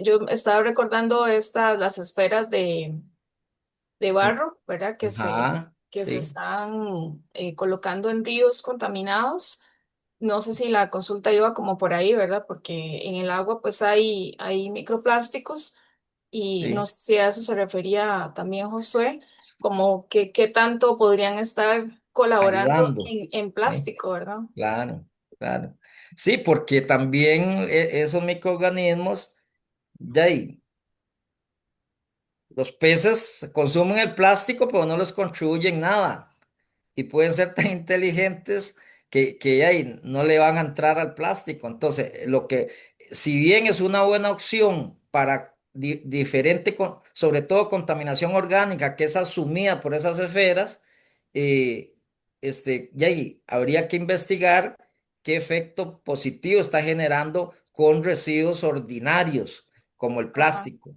yo estaba recordando las esferas de barro, ¿verdad? Ajá, Que se sí, están colocando en ríos contaminados. No sé si la consulta iba como por ahí, ¿verdad? Porque en el agua pues hay microplásticos y no sí, sé si a eso se refería también Josué, como que qué tanto podrían estar colaborando ayudando. en ¿Sí? plástico, ¿verdad? Claro, claro. Sí, porque también esos microorganismos, de ahí, los peces consumen el plástico, pero no les contribuyen nada. Y pueden ser tan inteligentes que ahí no le van a entrar al plástico. Entonces, si bien es una buena opción para diferente, sobre todo contaminación orgánica que es asumida por esas esferas, y ahí habría que investigar qué efecto positivo está generando con residuos ordinarios, como el Ajá. plástico.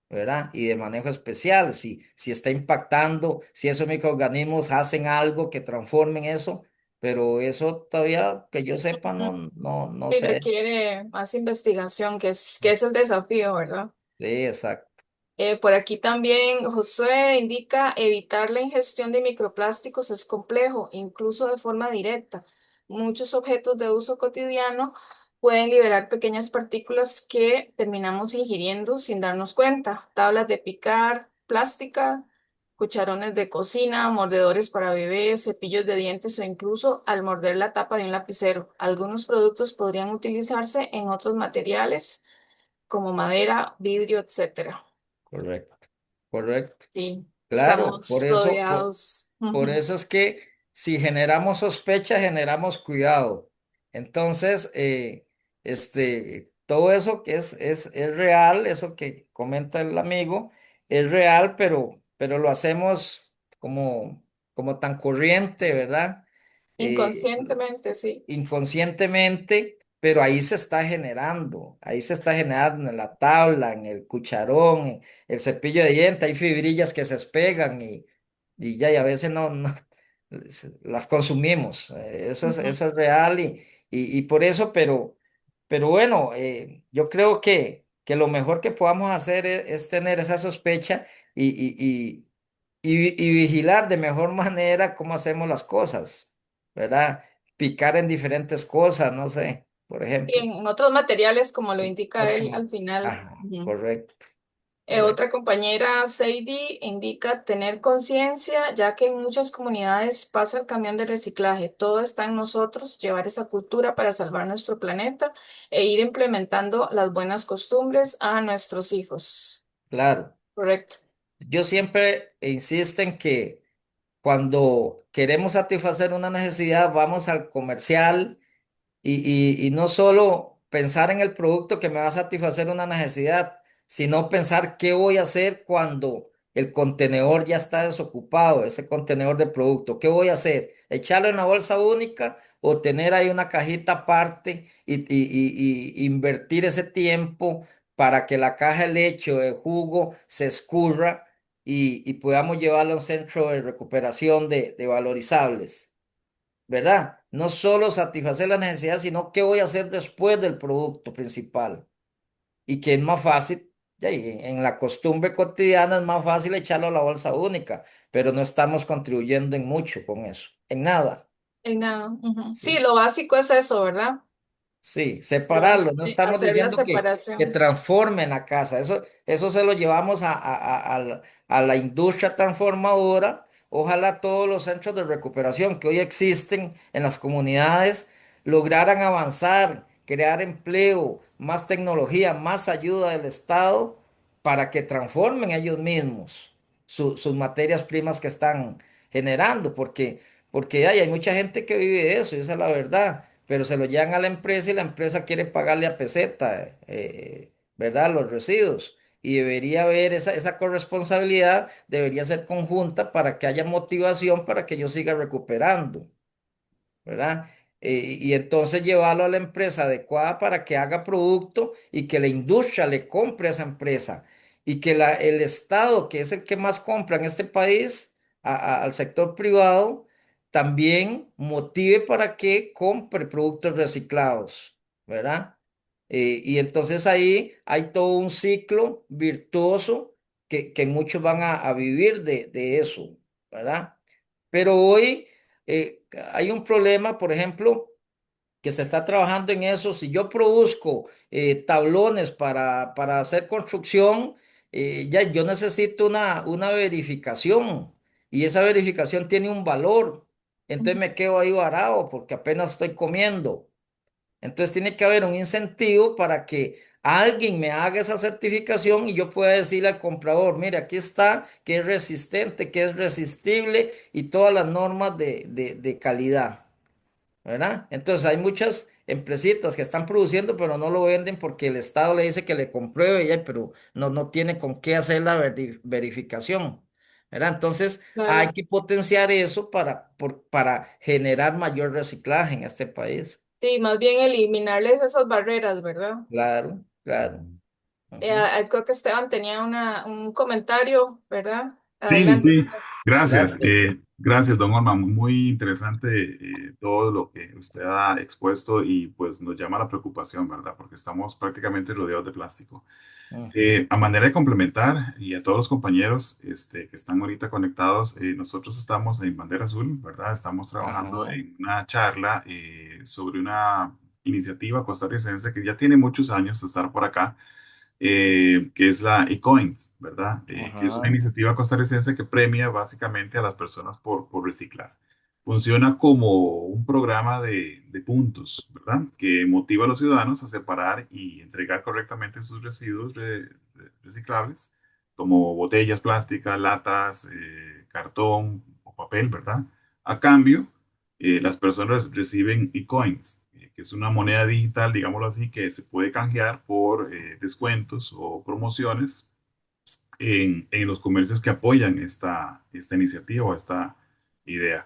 ¿Verdad? Y de manejo especial, si está impactando, si esos microorganismos hacen algo que transformen eso, pero eso todavía que yo sepa no Y sé. requiere más investigación, que es el desafío, ¿verdad? Sí, exacto, Por aquí también Josué indica evitar la ingestión de microplásticos es complejo, incluso de forma directa. Muchos objetos de uso cotidiano pueden liberar pequeñas partículas que terminamos ingiriendo sin darnos cuenta. Tablas de picar, plástica, cucharones de cocina, mordedores para bebés, cepillos de dientes o incluso al morder la tapa de un lapicero. Algunos productos podrían utilizarse en otros materiales como madera, vidrio, etcétera. correcto, correcto. Sí, Claro, estamos rodeados. por Ujú. eso es que si generamos sospecha, generamos cuidado. Entonces, todo eso que es real, eso que comenta el amigo, es real, pero lo hacemos como tan corriente, ¿verdad? Eh, Inconscientemente, sí. inconscientemente, pero ahí se está generando en la tabla, en el cucharón, en el cepillo de diente, hay fibrillas que se despegan y ya, y a veces no las consumimos. Ujú. Eso es real y por eso, pero bueno, yo creo que lo mejor que podamos hacer es tener esa sospecha y vigilar de mejor manera cómo hacemos las cosas, ¿verdad? Picar en diferentes cosas, no sé, por Y ejemplo. en otros materiales, como lo indica él Otro, al final. ajá, Ujú. correcto, correcto. Otra compañera, Sadie, indica tener conciencia, ya que en muchas comunidades pasa el camión de reciclaje. Todo está en nosotros, llevar esa cultura para salvar nuestro planeta e ir implementando las buenas costumbres a nuestros hijos. Claro. Correcto. Yo siempre insisto en que cuando queremos satisfacer una necesidad, vamos al comercial y no solo pensar en el producto que me va a satisfacer una necesidad, sino pensar qué voy a hacer cuando el contenedor ya está desocupado, ese contenedor de producto. ¿Qué voy a hacer? ¿Echarlo en la bolsa única o tener ahí una cajita aparte y invertir ese tiempo para que la caja de leche o de jugo se escurra y podamos llevarlo a un centro de recuperación de valorizables, ¿verdad? No solo satisfacer la necesidad, sino qué voy a hacer después del producto principal y que es más fácil. Ya, y en la costumbre cotidiana es más fácil echarlo a la bolsa única, pero no estamos contribuyendo en mucho con eso, en nada. En nada. Ujú. Sí, Sí. lo básico es eso, ¿verdad? Sí, separarlo. No estamos Hacer la diciendo que separación. transformen la casa. Eso se lo llevamos a la industria transformadora. Ojalá todos los centros de recuperación que hoy existen en las comunidades lograran avanzar, crear empleo, más tecnología, más ayuda del Estado para que transformen ellos mismos sus materias primas que están generando, porque hay mucha gente que vive de eso, y esa es la verdad, pero se lo llevan a la empresa y la empresa quiere pagarle a peseta, ¿verdad? Los residuos. Y debería haber esa corresponsabilidad, debería ser conjunta para que haya motivación para que yo siga recuperando. ¿Verdad? Y entonces llevarlo a la empresa adecuada para que haga producto y que la industria le compre a esa empresa y que el Estado, que es el que más compra en este país, al sector privado, también motive para que compre productos reciclados, ¿verdad? Y entonces ahí hay todo un ciclo virtuoso que muchos van a vivir de eso, ¿verdad? Pero hoy hay un problema, por ejemplo, que se está trabajando en eso. Si yo produzco tablones para hacer construcción, ya yo necesito una verificación y esa verificación tiene un valor. Entonces me quedo ahí varado porque apenas estoy comiendo. Entonces tiene que haber un incentivo para que alguien me haga esa certificación y yo pueda decirle al comprador, mire, aquí está, que es resistente, que es resistible y todas las normas de calidad, ¿verdad? Entonces hay muchas empresitas que están produciendo, pero no lo venden porque el Estado le dice que le compruebe, y, ay, pero no tiene con qué hacer la verificación, ¿verdad? Entonces hay Claro. que potenciar eso para generar mayor reciclaje en este país. Sí, más bien eliminarles esas barreras, ¿verdad? Claro, claro. Ujú. Creo que Esteban tenía un comentario, ¿verdad? Sí, Adelante. sí, gracias. Adelante. Gracias, don Olman. Muy interesante todo lo que usted ha expuesto y pues nos llama la preocupación, ¿verdad? Porque estamos prácticamente rodeados de plástico. Ujú. A manera de complementar y a todos los compañeros que están ahorita conectados, nosotros estamos en Bandera Azul, ¿verdad? Estamos trabajando Ajá, en una charla sobre una iniciativa costarricense que ya tiene muchos años de estar por acá, que es la eCoins, ¿verdad? Que es una ajá, iniciativa costarricense que premia básicamente a las personas por reciclar. Funciona como un programa de puntos, ¿verdad? Que motiva a los ciudadanos a separar y entregar correctamente sus residuos reciclables, como botellas plásticas, latas, cartón o papel, ¿verdad? A cambio, las personas reciben eCoins, que es una moneda digital, digámoslo así, que se puede canjear por descuentos o promociones en los comercios que apoyan esta iniciativa o esta idea.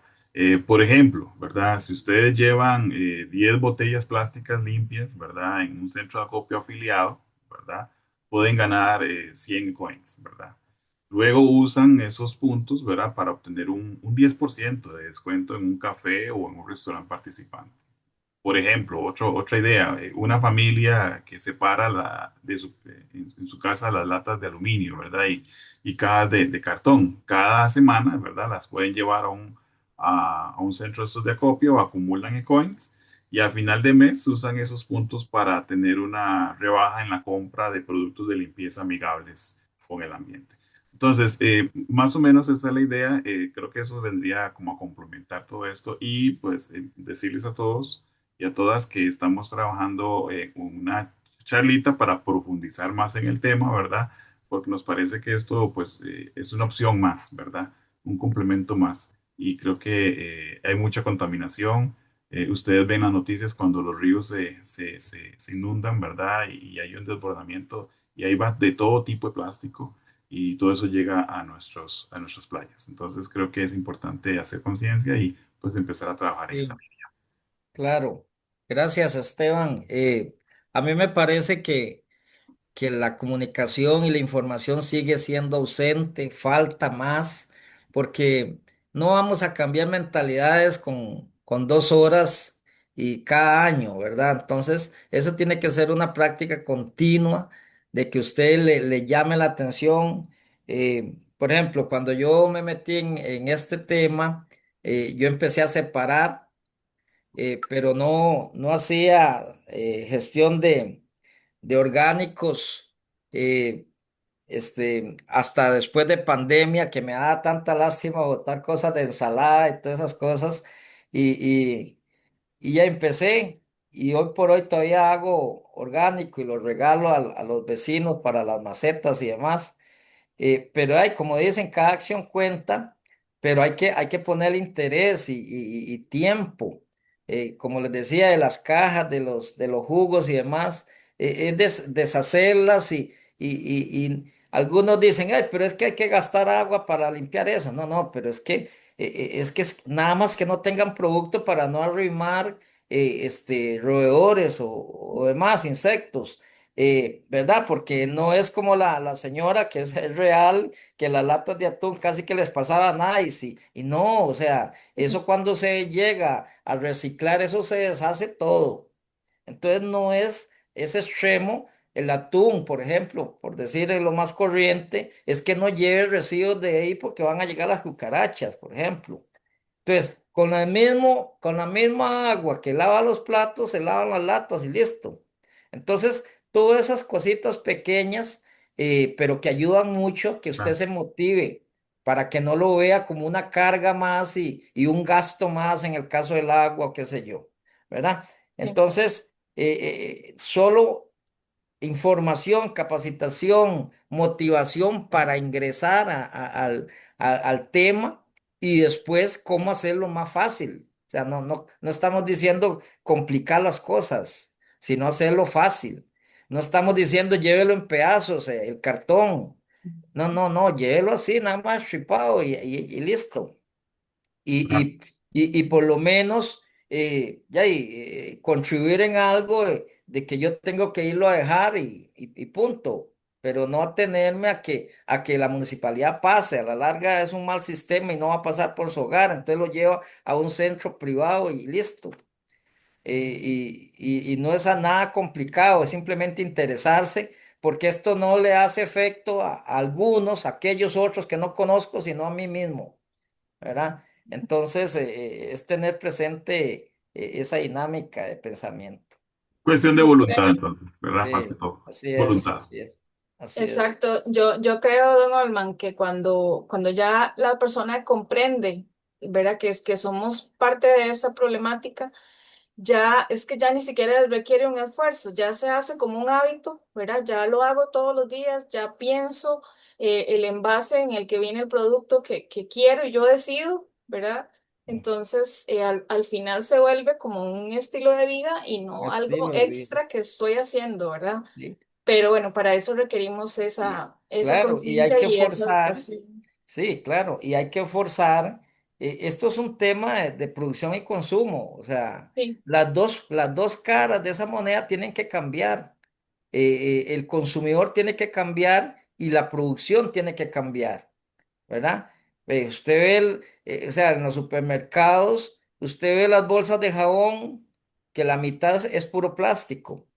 Por ejemplo, ¿verdad? Si ustedes llevan 10 botellas plásticas limpias, ¿verdad? En un centro de acopio afiliado, ¿verdad? Pueden ganar 100 coins, ¿verdad? Luego usan esos puntos, ¿verdad? Para obtener un 10% de descuento en un café o en un restaurante participante. Por ejemplo, otra idea, una familia que separa en su casa las latas de aluminio, ¿verdad? Y cada de cartón. Cada semana, ¿verdad? Las pueden llevar a un centro de estos de acopio, acumulan coins y al final de mes usan esos puntos para tener una rebaja en la compra de productos de limpieza amigables con el ambiente. Entonces, más o menos esa es la idea. Creo que eso vendría como a complementar todo esto y pues decirles a todos y a todas que estamos trabajando una charlita para profundizar más en el tema, ¿verdad? Porque nos parece que esto, pues, es una opción más, ¿verdad? Un complemento más. Y creo que hay mucha contaminación. Ustedes ven las noticias cuando los ríos se inundan, ¿verdad? Y hay un desbordamiento y ahí va de todo tipo de plástico y todo eso llega a nuestras playas. Entonces creo que es importante hacer conciencia y pues empezar a trabajar en esa. sí, claro. Gracias, Esteban. A mí me parece que que la comunicación y la información sigue siendo ausente, falta más, porque no vamos a cambiar mentalidades con 2 horas y cada año, ¿verdad? Entonces, eso tiene que ser una práctica continua de que usted le llame la atención. Por ejemplo, cuando yo me metí en este tema, yo empecé a separar, pero no hacía gestión de orgánicos, eh, hasta después de pandemia, que me da tanta lástima botar cosas de ensalada y todas esas cosas, y, y ya empecé, y hoy por hoy todavía hago orgánico y lo regalo a los vecinos para las macetas y demás. Pero hay, como dicen, cada acción cuenta, pero hay que ponerle interés y tiempo. Como les decía, de las cajas, de los jugos y demás, es deshacerlas y algunos dicen, ay, pero es que hay que gastar agua para limpiar eso. No, no, pero es nada más que no tengan producto para no arrimar roedores o demás insectos, ¿verdad? Porque no es como la señora que es real, que las latas de atún casi que les pasaba nada y no, o sea, eso cuando se llega a reciclar, eso se deshace todo. Entonces no es ese extremo. El atún, por ejemplo, por decir lo más corriente, es que no lleve residuos de ahí porque van a llegar las cucarachas, por ejemplo. Entonces, con la misma agua que lava los platos, se lavan las latas y listo. Entonces, todas esas cositas pequeñas, pero que ayudan mucho, que usted Claro, se motive para que no lo vea como una carga más y un gasto más en el caso del agua o qué sé yo, ¿verdad? Sí. Entonces, solo información, capacitación, motivación para ingresar al tema y después cómo hacerlo más fácil. O sea, no estamos diciendo complicar las cosas, sino hacerlo fácil. No estamos diciendo llévelo en pedazos, el cartón. No, no, no, llévelo así, nada más chipado y listo claro. y, y por lo menos contribuir en algo de que yo tengo que irlo a dejar y punto, pero no atenerme a que la municipalidad pase, a la larga es un mal sistema y no va a pasar por su hogar, entonces lo lleva a un centro privado y listo. Y no es a nada complicado, es simplemente interesarse, porque esto no le hace efecto a algunos, a aquellos otros que no conozco, sino a mí mismo. ¿Verdad? Entonces, es tener presente esa dinámica de pensamiento. Cuestión de Yo voluntad, creo. entonces, ¿verdad? Más que Sí, todo. así es, Voluntad. así es, así es. Exacto, yo creo, don Olman, que cuando ya la persona comprende, verá que somos parte de esta problemática, ya es que ya ni siquiera requiere un esfuerzo, ya se hace como un hábito, ¿verdad? Ya lo hago todos los días, ya pienso el envase en el que viene el producto que quiero y yo decido, ¿verdad? Entonces, al final se vuelve como un estilo de vida y Un no algo estilo de vida. extra que estoy haciendo, ¿verdad? Sí, Pero bueno, para eso requerimos sí, esa claro, y hay conciencia que y esa forzar, educación. sí, claro, y hay que forzar. Esto es un tema de producción y consumo, o sea, Sí, las dos caras de esa moneda tienen que cambiar. El consumidor tiene que cambiar y la producción tiene que cambiar. ¿Verdad? Usted ve, o sea, en los supermercados, usted ve las bolsas de jabón que la mitad es puro plástico.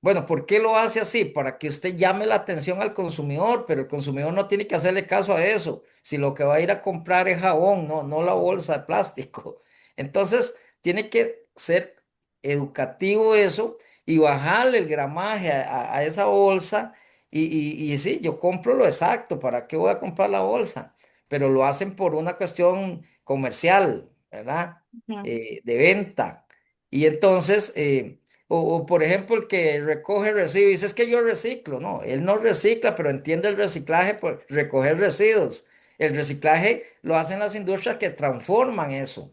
Bueno, ¿por qué lo hace así? Para que usted llame la atención al consumidor, pero el consumidor no tiene que hacerle caso a eso. Si lo que va a ir a comprar es jabón, no la bolsa de plástico. Entonces, tiene que ser educativo eso y bajarle el gramaje a esa bolsa. Y sí, yo compro lo exacto. ¿Para qué voy a comprar la bolsa? Pero lo hacen por una cuestión comercial, ¿verdad? ujú, De venta. Y entonces, o, por ejemplo, el que recoge residuos, dice es que yo reciclo. No, él no recicla, pero entiende el reciclaje por recoger residuos. El reciclaje lo hacen las industrias que transforman eso.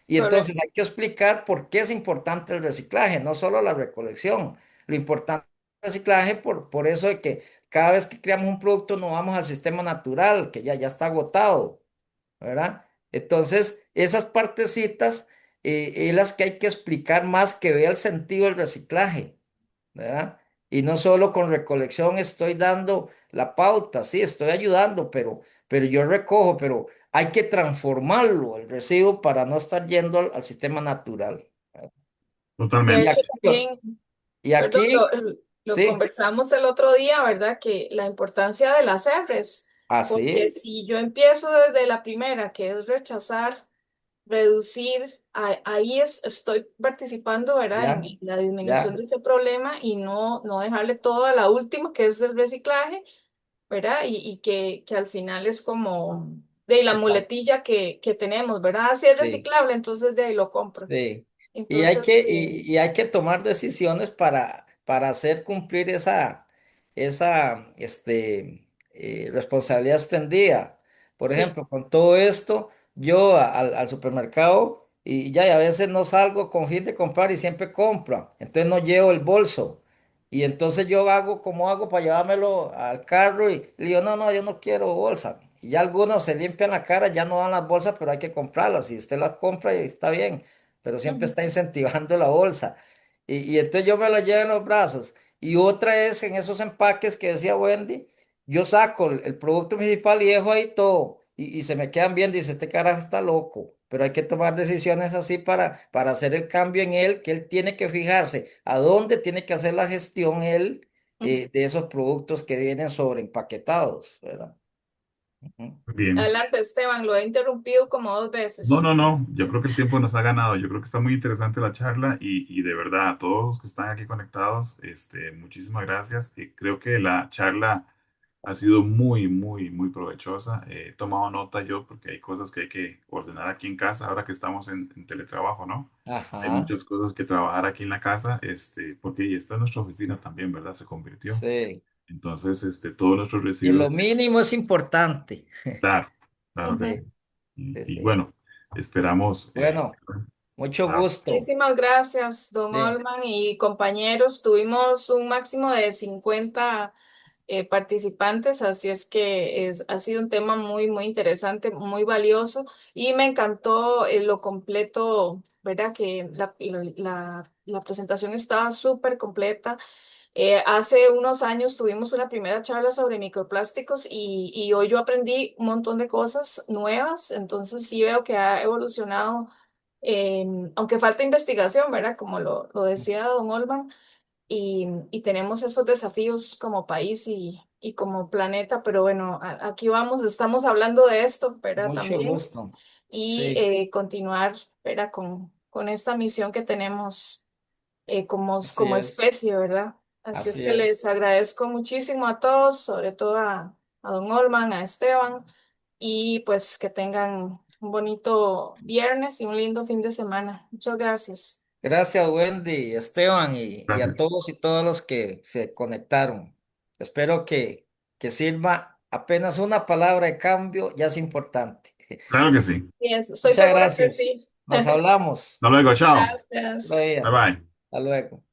Y entonces correcto. hay que explicar por qué es importante el reciclaje, no solo la recolección. Lo importante es el reciclaje por eso de que cada vez que creamos un producto no vamos al sistema natural, que ya está agotado. ¿Verdad? Entonces, esas partecitas es las que hay que explicar más que vea el sentido del reciclaje, ¿verdad? Y no solo con recolección estoy dando la pauta, sí, estoy ayudando, pero yo recojo, pero hay que transformarlo, el residuo, para no estar yendo al sistema natural. De Y Totalmente. hecho, aquí, también, y perdón, aquí, lo sí, conversamos el otro día, ¿verdad? Que la importancia de las R's, porque así, si yo empiezo desde la primera, que es rechazar, reducir, ahí estoy participando, ¿verdad? En ya, la disminución ya, de ese problema y no dejarle todo a la última, que es el reciclaje, ¿verdad? Y que al final es como de la exacto, muletilla que tenemos, ¿verdad? Así es sí. reciclable, entonces de ahí lo compro. Sí, Entonces, y hay que tomar decisiones para hacer cumplir esa responsabilidad extendida. Por sí. ejemplo, con todo esto, yo al supermercado y a veces no salgo con fin de comprar y siempre compro, entonces no llevo el bolso. Y entonces yo hago como hago para llevármelo al carro y le digo, no, no, yo no quiero bolsa. Y ya algunos se limpian la cara, ya no dan las bolsas, pero hay que comprarlas. Si usted las compra, está bien, pero siempre Ujú, está incentivando la bolsa. Y entonces yo me lo llevo en los brazos. Y otra es en esos empaques que decía Wendy, yo saco el producto principal y dejo ahí todo. Y se me quedan bien, dice, este carajo está loco. Pero hay que tomar decisiones así para hacer el cambio en él, que él tiene que fijarse a dónde tiene que hacer la gestión él ujú. de esos productos que vienen sobreempaquetados, ¿verdad? Ujú. Bien. Adelante, Esteban, lo he interrumpido como dos No, no, veces. no, yo creo que el tiempo nos ha ganado. Yo creo que está muy interesante la charla y de verdad a todos los que están aquí conectados, muchísimas gracias. Creo que la charla ha sido muy, muy, muy provechosa. He tomado nota yo porque hay cosas que hay que ordenar aquí en casa ahora que estamos en teletrabajo, ¿no? Hay Ajá, muchas cosas que trabajar aquí en la casa, porque y esta es nuestra oficina también, ¿verdad? Se convirtió. sí. Entonces, todos nuestros Y residuos, lo mínimo es importante. claro, claro que Ujú. sí. Sí, sí, Y sí. bueno, esperamos. Bueno, mucho Ah, gusto. Muchísimas gracias, don Sí, Olman y compañeros. Tuvimos un máximo de 50 participantes, así es que ha sido un tema muy, muy interesante, muy valioso y me encantó lo completo, ¿verdad? Que la presentación estaba súper completa. Hace unos años tuvimos una primera charla sobre microplásticos y hoy yo aprendí un montón de cosas nuevas, entonces sí veo que ha evolucionado, eh, aunque falta investigación, ¿verdad? Como lo decía don Olman, y tenemos esos desafíos como país y como planeta, pero bueno, aquí vamos, estamos hablando de esto, ¿verdad? mucho También gusto. y Sí, continuar, ¿verdad? Con esta misión que tenemos así como es, especie, ¿verdad? Así es así que les es. agradezco muchísimo a todos, sobre todo a don Olman, a Esteban, y pues que tengan un bonito viernes y un lindo fin de semana. Muchas gracias. Gracias, Wendy, Esteban, y a gracias. todos y todas los que se conectaron. Espero que sirva apenas una palabra de cambio, ya es importante. Claro que sí. Y estoy Muchas segura que gracias. sí. Nos hablamos. Hasta luego, chao. Buen Gracias. Bye día. bye. Hasta luego.